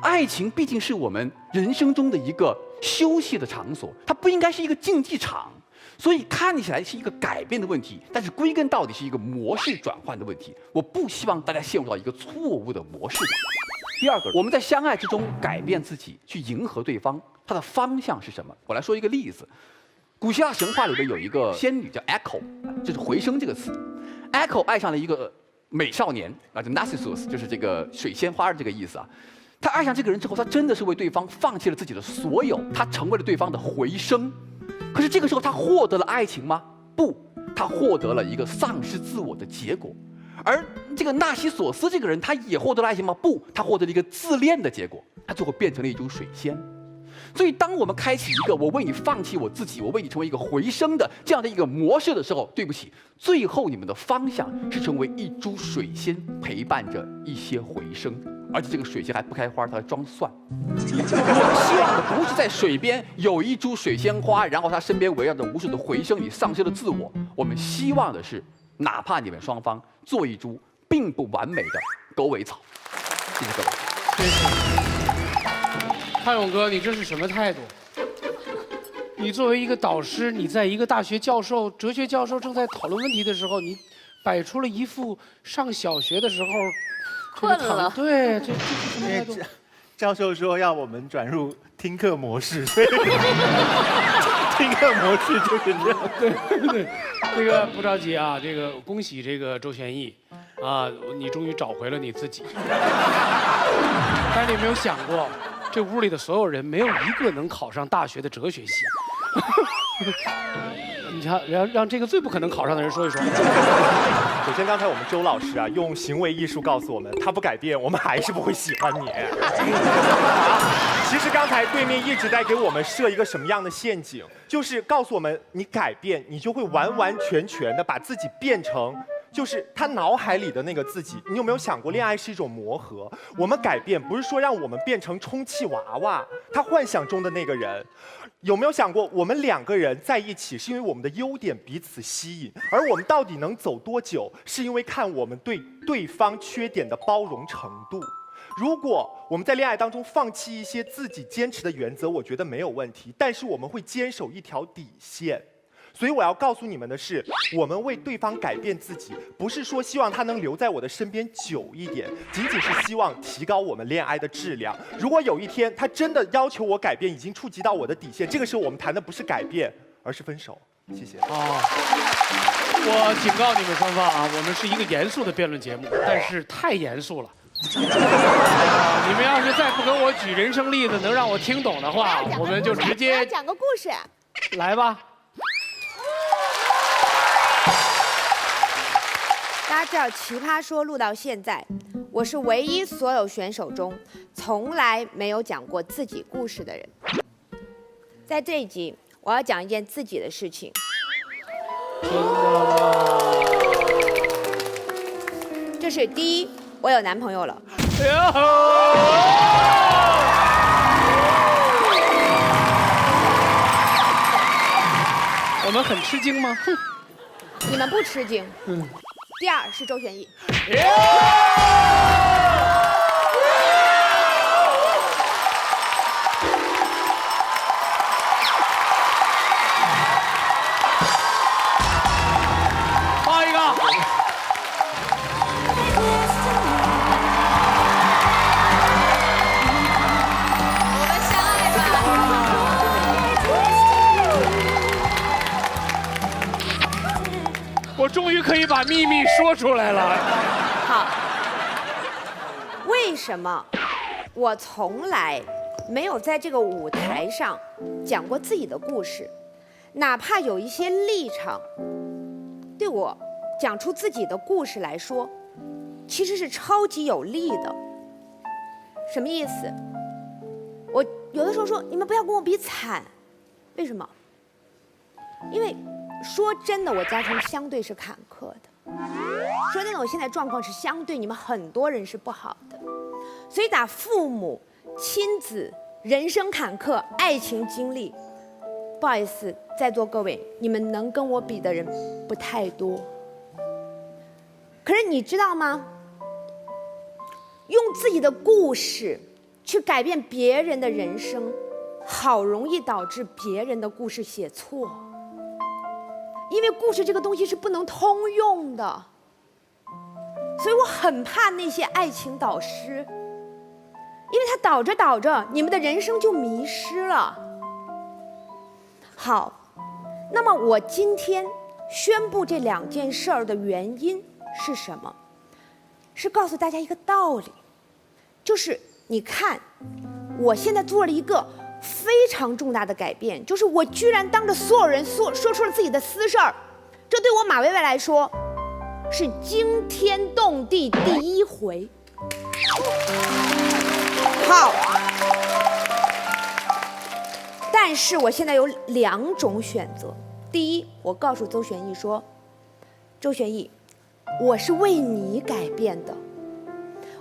爱情毕竟是我们人生中的一个休息的场所，它不应该是一个竞技场。所以看起来是一个改变的问题，但是归根到底是一个模式转换的问题。我不希望大家陷入到一个错误的模式里。第二个，我们在相爱之中改变自己，去迎合对方，它的方向是什么？我来说一个例子。古希腊神话里边有一个仙女叫 Echo， 就是回声这个词。Echo 爱上了一个美少年啊，叫 Narcissus， 就是这个水仙花这个意思啊。他爱上这个人之后，他真的是为对方放弃了自己的所有，他成为了对方的回声。可是这个时候，他获得了爱情吗？不，他获得了一个丧失自我的结果。而这个纳西索斯这个人，他也获得了爱情吗？不，他获得了一个自恋的结果，他最后变成了一株水仙。所以，当我们开启一个我为你放弃我自己，我为你成为一个回声的这样的一个模式的时候，对不起，最后你们的方向是成为一株水仙，陪伴着一些回声。而且这个水仙还不开花，它还装蒜。我们希望的不是在水边有一株水仙花，然后它身边围绕着无数的回声，你丧失了自我。我们希望的是，哪怕你们双方做一株并不完美的狗尾草。谢谢各位。汉勇哥，你这是什么态度？你作为一个导师，你在一个大学教授、哲学教授正在讨论问题的时候，你摆出了一副上小学的时候。困了，对，这是什么态度？教授说要我们转入听课模式，所以听课模式就是这样。对，这个不着急啊，这个恭喜这个周旋义，啊，你终于找回了你自己。但是你有没有想过，这屋里的所有人没有一个能考上大学的哲学系。你瞧，让这个最不可能考上的人说一说。首先，刚才我们周老师啊，用行为艺术告诉我们，他不改变，我们还是不会喜欢你。其实刚才对面一直在给我们设一个什么样的陷阱，就是告诉我们，你改变，你就会完完全全的把自己变成。就是他脑海里的那个自己，你有没有想过，恋爱是一种磨合？我们改变不是说让我们变成充气娃娃，他幻想中的那个人。有没有想过，我们两个人在一起是因为我们的优点彼此吸引，而我们到底能走多久，是因为看我们对对方缺点的包容程度。如果我们在恋爱当中放弃一些自己坚持的原则，我觉得没有问题，但是我们会坚守一条底线。所以我要告诉你们的是，我们为对方改变自己，不是说希望他能留在我的身边久一点，仅仅是希望提高我们恋爱的质量。如果有一天他真的要求我改变，已经触及到我的底线，这个时候我们谈的不是改变，而是分手。谢谢。我警告你们双方啊，我们是一个严肃的辩论节目，但是太严肃了。你们要是再不给我举人生例子，能让我听懂的话，我们就直接讲个故事。来吧。大家知道《奇葩说》录到现在，我是唯一所有选手中从来没有讲过自己故事的人。在这一集，我要讲一件自己的事情。真的吗？这是第一，我有男朋友了。我们很吃惊吗？哼，你们不吃惊。第二是周旋义。画一个。我们相爱以把秘密说出来了。好，为什么我从来没有在这个舞台上讲过自己的故事，哪怕有一些立场，对我讲出自己的故事来说，其实是超级有利的。什么意思？我有的时候说，你们不要跟我比惨，为什么？因为说真的，我家庭相对是坎坷的。说真的，我现在状况是相对你们很多人是不好的，所以打父母、亲子、人生坎坷、爱情经历，不好意思，在座各位，你们能跟我比的人不太多。可是你知道吗？用自己的故事去改变别人的人生，好容易导致别人的故事写错。因为故事这个东西是不能通用的，所以我很怕那些爱情导师，因为他导着导着，你们的人生就迷失了。好，那么我今天宣布这2件事儿的原因是什么？是告诉大家一个道理，就是你看，我现在做了一个非常重大的改变，就是我居然当着所有人说出了自己的私事儿，这对我马薇薇来说是惊天动地第1回。好，但是我现在有2种选择。第一，我告诉周旋逸说，周旋逸，我是为你改变的。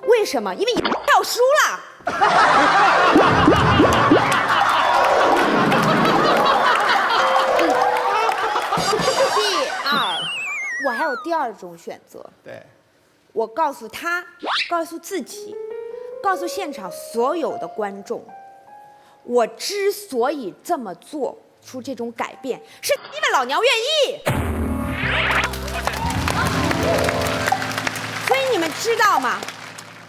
为什么？因为你要输了。第二，我还有第2种选择。对，我告诉他，告诉自己，告诉现场所有的观众，我之所以这么做出这种改变，是因为老娘愿意。所以你们知道吗？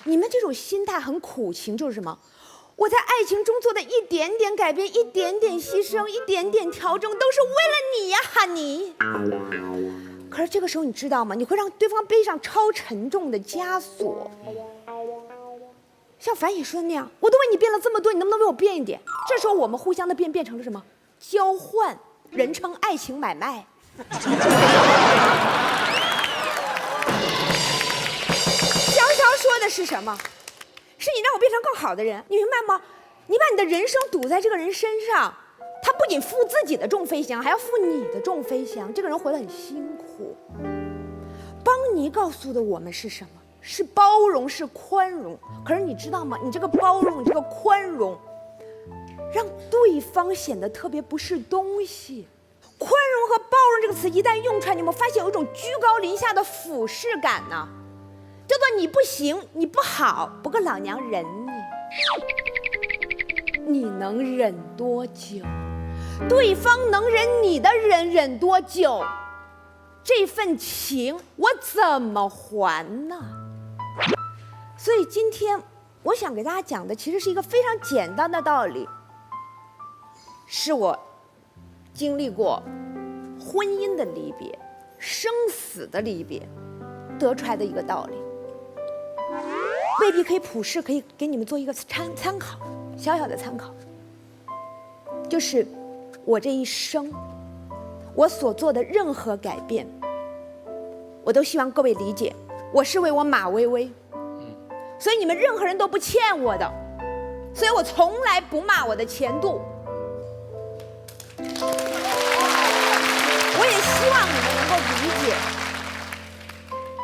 你们这种心态很苦情，就是什么？我在爱情中做的一点点改变，一点点牺牲，一点点调整，都是为了你呀，哈尼。可是这个时候你知道吗？你会让对方背上超沉重的枷锁。像樊宇说的那样，我都为你变了这么多，你能不能为我变一点？这时候我们互相的变成了什么？交换，人称爱情买卖。说的是什么？是你让我变成更好的人，你明白吗？你把你的人生赌在这个人身上，他不仅负自己的重飞翔，还要负你的重飞翔。这个人活得很辛苦。邦尼告诉的我们是什么？是包容，是宽容。可是你知道吗？你这个包容，你这个宽容，让对方显得特别不是东西。宽容和包容这个词一旦用出来，你有没有发现有一种居高临下的俯视感呢？叫做你不行，你不好，不过老娘忍你。你能忍多久？对方能忍你的忍多久？这份情我怎么还呢？所以今天我想给大家讲的，其实是一个非常简单的道理，是我经历过婚姻的离别、生死的离别得出来的一个道理。未必可以普世，可以给你们做一个参考，小小的参考，就是我这一生，我所做的任何改变，我都希望各位理解，我是为我马薇薇，所以你们任何人都不欠我的，所以我从来不骂我的前度，我也希望你们能够理解，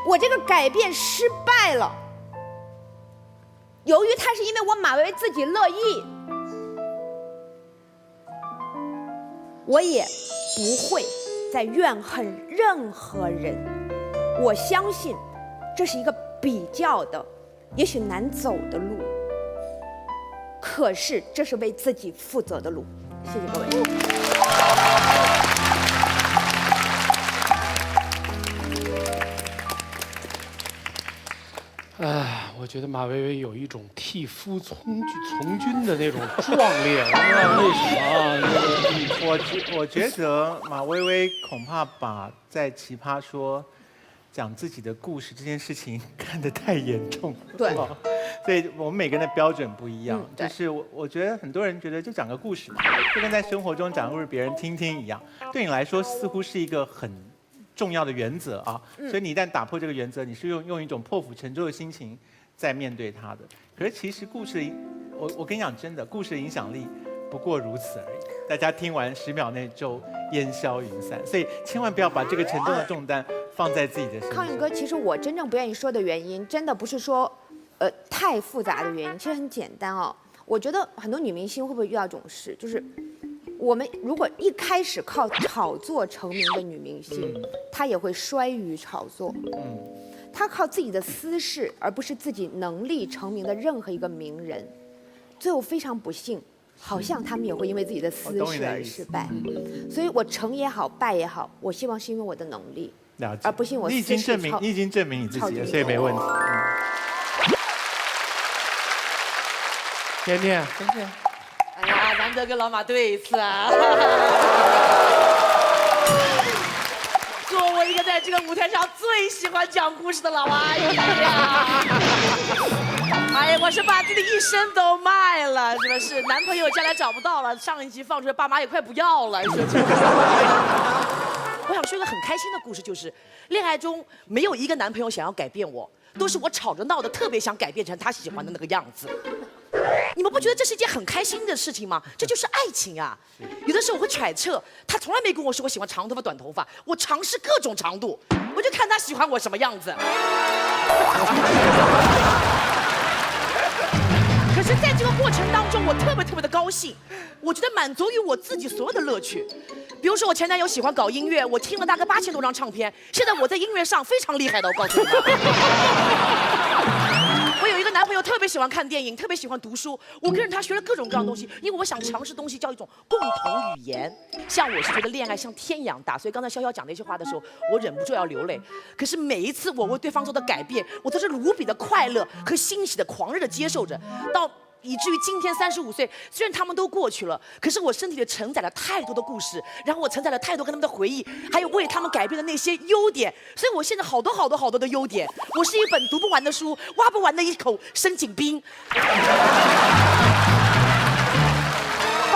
我这个改变失败了。由于他是因为我马薇薇自己乐意，我也不会再怨恨任何人。我相信这是一个比较的，也许难走的路，可是这是为自己负责的路。谢谢各位。我觉得马薇薇有一种替夫从军的那种壮烈，我不知道为什么啊。我觉得马薇薇恐怕把在奇葩说讲自己的故事这件事情看得太严重了。对，所以我们每个人的标准不一样。对就是我觉得很多人觉得就讲个故事嘛，就跟在生活中讲个故事别人听听一样，对你来说似乎是一个很重要的原则啊。所以你一旦打破这个原则，你是用一种破釜沉舟的心情在面对它的。可是其实故事的，我跟你讲真的，故事的影响力不过如此而已。大家听完10秒内就烟消云散，所以千万不要把这个沉重的重担放在自己的身上。康永哥，其实我真正不愿意说的原因，真的不是说，太复杂的原因，其实很简单哦。我觉得很多女明星会不会遇到这种事，就是我们如果一开始靠炒作成名的女明星，她也会衰于炒作。她靠自己的私事，而不是自己能力成名的任何一个名人，最后非常不幸。好像他们也会因为自己的私事而失败，所以我成也好，败也好，我希望是因为我的能力，而不是因为我你已经证明你自己了，所以没问题。甜甜，哎呀，难得跟老马对一次啊！作为一个在这个舞台上最喜欢讲故事的老阿姨呀，哎呀，我是把自己的一生都卖了，是不是？男朋友将来找不到了，上一集放出来，爸妈也快不要了。我想说一个很开心的故事，就是恋爱中没有一个男朋友想要改变我，都是我吵着闹的，特别想改变成他喜欢的那个样子。你们不觉得这是一件很开心的事情吗？这就是爱情啊！有的时候我会揣测，他从来没跟我说我喜欢长头发、短头发，我尝试各种长度，我就看他喜欢我什么样子。可是在这个过程当中，我特别的高兴，我觉得满足于我自己所有的乐趣。比如说我前男友喜欢搞音乐，我听了大概8000多张唱片，现在我在音乐上非常厉害的，我告诉你们。我有一个男朋友特别喜欢看电影，特别喜欢读书，我跟着他学了各种各样的东西，因为我想尝试东西叫一种共同语言。像我是觉得恋爱像天一样大，所以刚才潇潇讲那句话的时候，我忍不住要流泪。可是每一次我为对方做的改变，我都是无比的快乐和欣喜的狂热的接受着，到以至于今天35岁，虽然他们都过去了，可是我身体里承载了太多的故事，然后我承载了太多跟他们的回忆，还有为他们改变的那些优点，所以我现在好多的优点。我是一本读不完的书，挖不完的一口深井冰，把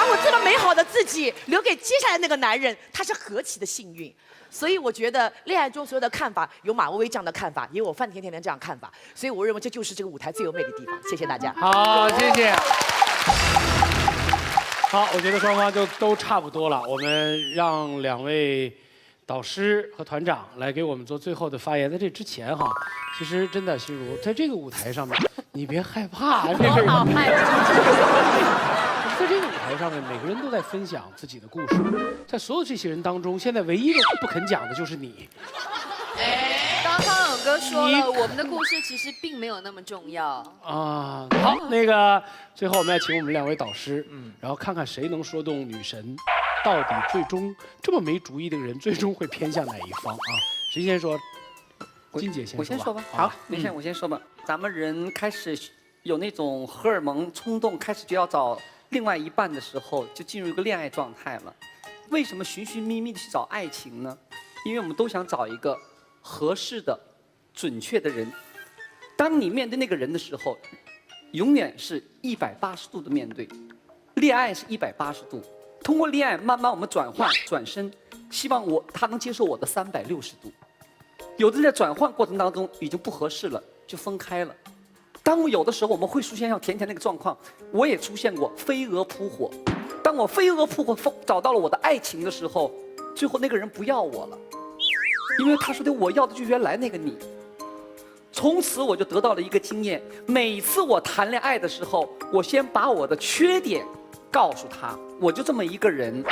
我这么美好的自己留给接下来那个男人，他是何其的幸运。所以我觉得恋爱中所有的看法，有马薇薇这样的看法，也有我范甜甜这样看法，所以我认为这就是这个舞台最有魅力的地方。谢谢大家。好，谢谢。好，我觉得双方就都差不多了，我们让2位导师和团长来给我们做最后的发言。在这之前哈，其实真的心如在这个舞台上面，你别害怕，这个好害怕。在这个舞台上面，每个人都在分享自己的故事。在所有这些人当中，现在唯一一个不肯讲的就是你。刚刚康永哥说了，我们的故事其实并没有那么重要啊。好，那个最后我们要请我们2位导师，然后看看谁能说动女神，到底最终这么没主意的人，最终会偏向哪一方啊？谁先说？金姐先说吧。我先说吧。好，我先说吧。咱们人开始有那种荷尔蒙冲动，开始就要找另外一半的时候，就进入一个恋爱状态了。为什么寻寻觅觅的去找爱情呢？因为我们都想找一个合适的、准确的人。当你面对那个人的时候，永远是180度的面对。恋爱是180度，通过恋爱慢慢我们转换、转身，希望他能接受我的360度。有的在转换过程当中已经不合适了，就分开了。当有的时候我们会出现像甜甜那个状况，我也出现过飞蛾扑火。当我飞蛾扑火找到了我的爱情的时候，最后那个人不要我了，因为他说的我要的就原来那个你。从此我就得到了一个经验，每次我谈恋爱的时候，我先把我的缺点告诉他，我就这么一个人。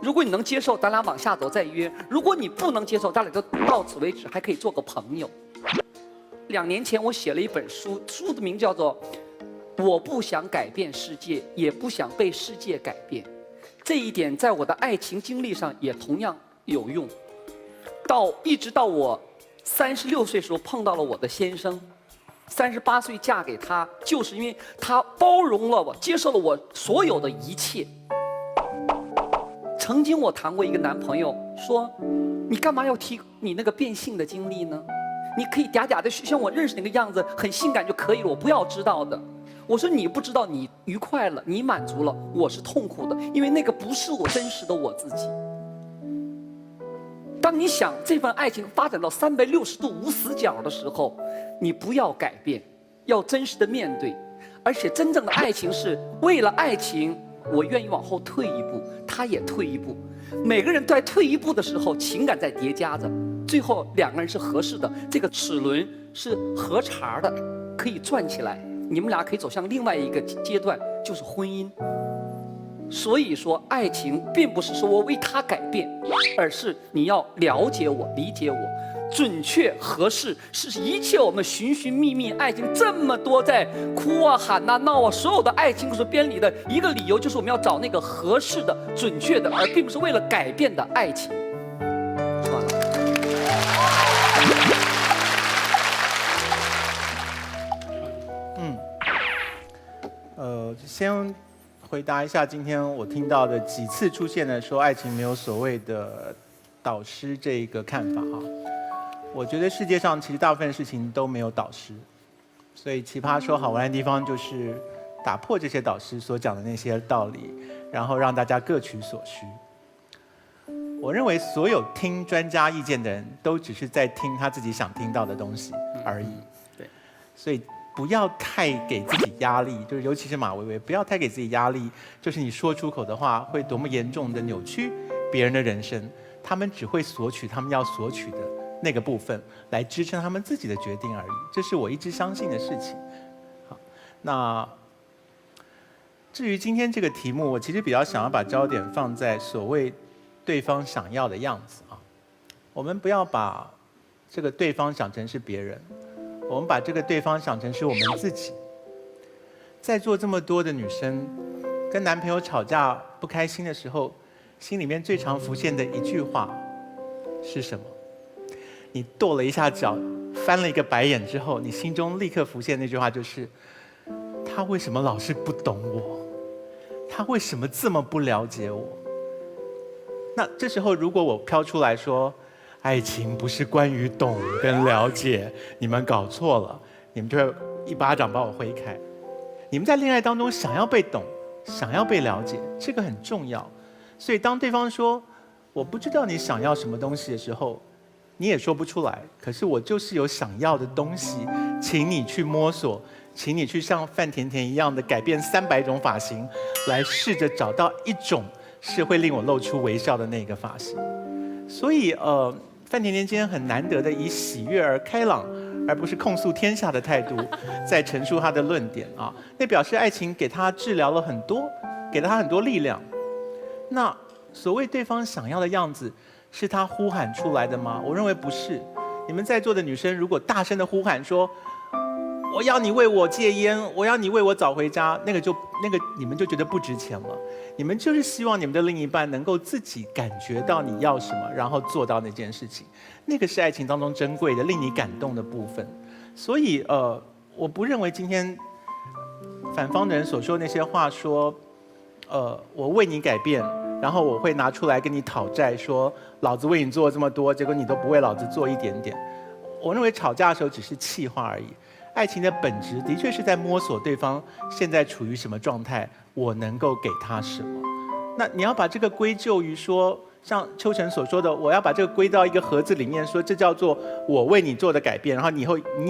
如果你能接受，咱俩往下走再约；如果你不能接受，咱俩就到此为止，还可以做个朋友。2年前我写了一本书，书的名叫做《我不想改变世界，也不想被世界改变》。这一点在我的爱情经历上也同样有用。一直到我36岁时候碰到了我的先生，38岁嫁给他，就是因为他包容了我，接受了我所有的一切。曾经我谈过一个男朋友，说你干嘛要提你那个变性的经历呢？你可以嗲嗲的像我认识那个样子，很性感就可以了，我不要知道的。我说你不知道，你愉快了，你满足了，我是痛苦的，因为那个不是我真实的我自己。当你想这份爱情发展到360度无死角的时候，你不要改变，要真实的面对。而且真正的爱情是为了爱情，我愿意往后退一步，他也退一步。每个人在退一步的时候，情感在叠加着，最后两个人是合适的，这个齿轮是合茬的，可以转起来，你们俩可以走向另外一个阶段，就是婚姻。所以说，爱情并不是说我为他改变，而是你要了解我、理解我，准确合适，是一切我们寻寻觅觅爱情这么多在哭啊、喊啊、闹啊，所有的爱情故事编里的一个理由，就是我们要找那个合适的、准确的，而并不是为了改变的爱情。说完了。先回答一下今天我听到的几次出现的说爱情没有所谓的导师这个看法啊。我觉得世界上其实大部分事情都没有导师，所以奇葩说好玩的地方就是打破这些导师所讲的那些道理，然后让大家各取所需。我认为所有听专家意见的人都只是在听他自己想听到的东西而已。对，所以不要太给自己压力，就是尤其是马薇薇，不要太给自己压力，就是你说出口的话会多么严重的扭曲别人的人生，他们只会索取他们要索取的那个部分来支撑他们自己的决定而已，这是我一直相信的事情。好，那至于今天这个题目，我其实比较想要把焦点放在所谓对方想要的样子啊，我们不要把这个对方想成是别人，我们把这个对方想成是我们自己。在座这么多的女生，跟男朋友吵架不开心的时候，心里面最常浮现的一句话是什么？你跺了一下脚，翻了一个白眼之后，你心中立刻浮现那句话就是：他为什么老是不懂我？他为什么这么不了解我？那这时候如果我飘出来说，爱情不是关于懂跟了解，你们搞错了，你们就会一巴掌把我挥开。你们在恋爱当中想要被懂，想要被了解，这个很重要。所以当对方说我不知道你想要什么东西的时候，你也说不出来，可是我就是有想要的东西，请你去摸索，请你去像范甜甜一样的改变300种发型，来试着找到一种是会令我露出微笑的那个发型。所以范甜甜今天很难得的以喜悦而开朗，而不是控诉天下的态度，在陈述她的论点啊。那表示爱情给她治疗了很多，给了她很多力量。那所谓对方想要的样子，是他呼喊出来的吗？我认为不是。你们在座的女生，如果大声的呼喊说我要你为我戒烟，我要你为我早回家，那个你们就觉得不值钱了。你们就是希望你们的另一半能够自己感觉到你要什么，然后做到那件事情，那个是爱情当中珍贵的、令你感动的部分。所以我不认为今天反方的人所说的那些话说，我为你改变，然后我会拿出来跟你讨债，说老子为你做这么多，结果你都不为老子做一点点。我认为吵架的时候只是气话而已。爱情的本质的确是在摸索对方现在处于什么状态，我能够给他什么。那你要把这个归咎于说，像秋晨所说的，我要把这个归到一个盒子里面，说这叫做我为你做的改变，然后你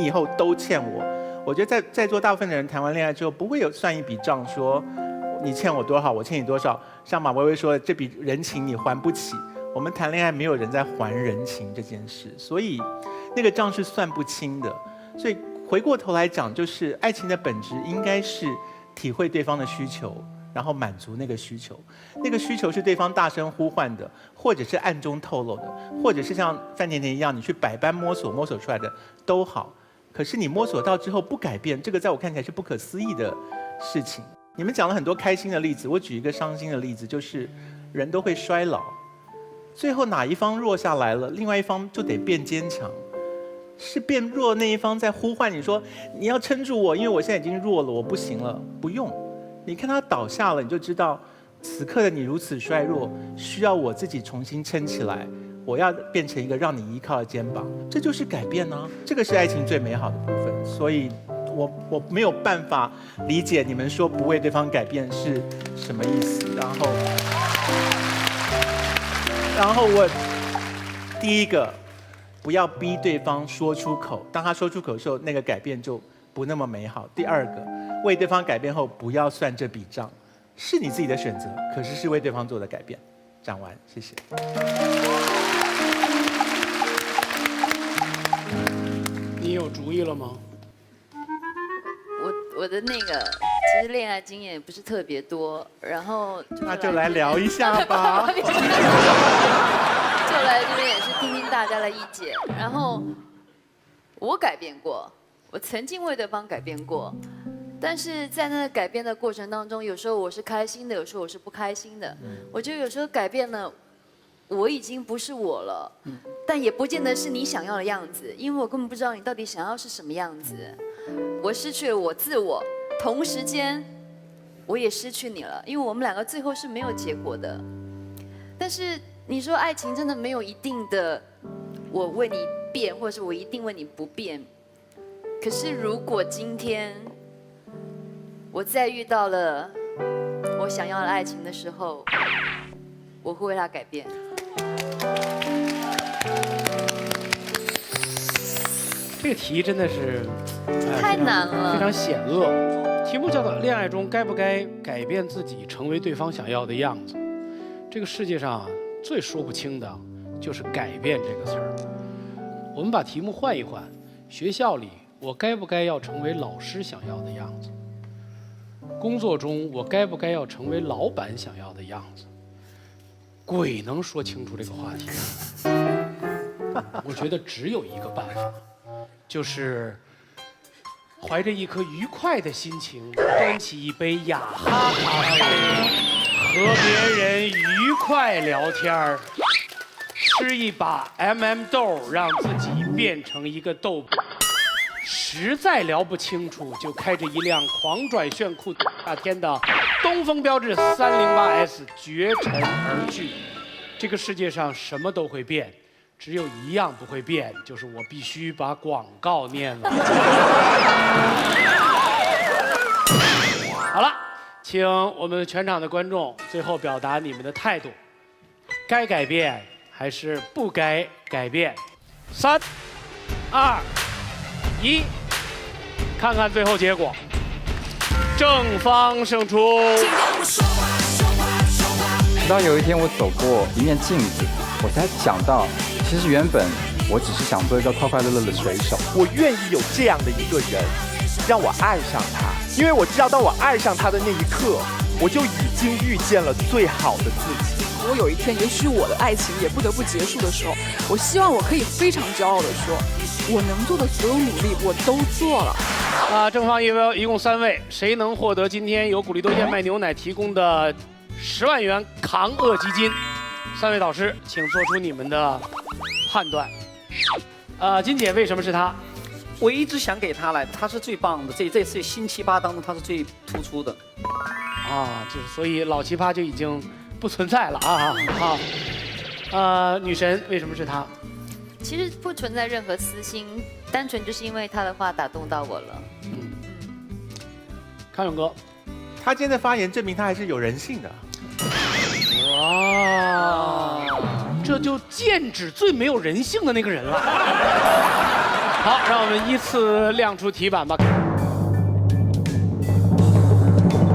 以后都欠我。我觉得在座大部分的人谈完恋爱之后，不会有算一笔账说你欠我多少，我欠你多少。像马薇薇说的，这笔人情你还不起。我们谈恋爱没有人在还人情这件事，所以那个账是算不清的。所以回过头来讲，就是爱情的本质应该是体会对方的需求，然后满足那个需求。那个需求是对方大声呼唤的，或者是暗中透露的，或者是像范甜甜一样，你去百般摸索出来的都好。可是你摸索到之后不改变，这个在我看起来是不可思议的事情。你们讲了很多开心的例子，我举一个伤心的例子，就是人都会衰老，最后哪一方弱下来了，另外一方就得变坚强。是变弱的那一方在呼唤你说你要撑住我，因为我现在已经弱了，我不行了。不用，你看他倒下了，你就知道此刻的你如此衰弱，需要我自己重新撑起来，我要变成一个让你依靠的肩膀，这就是改变啊！这个是爱情最美好的部分。所以我没有办法理解你们说不为对方改变是什么意思。然后我第一个，不要逼对方说出口，当他说出口的时候，那个改变就不那么美好。第二个，为对方改变后不要算这笔账，是你自己的选择，可是是为对方做的改变。讲完，谢谢。你有主意了吗？我的那个其实恋爱经验也不是特别多，然后那就来聊一下吧。就来这边也是听听大家的意见。然后我改变过，我曾经为对方改变过，但是在那个改变的过程当中，有时候我是开心的，有时候我是不开心的。我觉得有时候改变了，我已经不是我了，但也不见得是你想要的样子，因为我根本不知道你到底想要是什么样子。我失去了我自我，同时间我也失去你了，因为我们两个最后是没有结果的。但是你说爱情真的没有一定的，我为你变，或者是我一定为你不变。可是如果今天我再遇到了我想要的爱情的时候，我会为他改变。这个题真的是太难了，非常险恶。题目叫做“恋爱中该不该改变自己，成为对方想要的样子”。这个世界上最说不清的就是“改变”这个词儿。我们把题目换一换，学校里我该不该要成为老师想要的样子？工作中我该不该要成为老板想要的样子？鬼能说清楚这个话题？我觉得只有一个办法。就是怀着一颗愉快的心情，端起一杯雅哈咖啡，和别人愉快聊天儿，吃一把 豆，让自己变成一个豆腐。实在聊不清楚，就开着一辆狂拽炫酷大天的东风标致308S 绝尘而去。这个世界上什么都会变。只有一样不会变，就是我必须把广告念了。好了，请我们全场的观众最后表达你们的态度，该改变还是不该改变？3、2、1，看看最后结果，正方胜出。直到有一天我走过一面镜子，我才想到，其实原本我只是想做一个快快乐乐的水手。我愿意有这样的一个人，让我爱上他，因为我知道，当我爱上他的那一刻，我就已经遇见了最好的自己。我有一天，也许我的爱情也不得不结束的时候，我希望我可以非常骄傲地说，我能做的所有努力我都做了。正方一共3位，谁能获得今天由古力多燕麦牛奶提供的10万元抗饿基金？3位导师，请做出你们的判断。金姐为什么是她？我一直想给她来，她是最棒的，这次新奇葩当中她是最突出的。就是所以老奇葩就已经不存在了女神为什么是她？其实不存在任何私心，单纯就是因为他的话打动到我了。康永哥，他今天的发言证明他还是有人性的。哇，这就剑指最没有人性的那个人了。好，让我们依次亮出题板吧。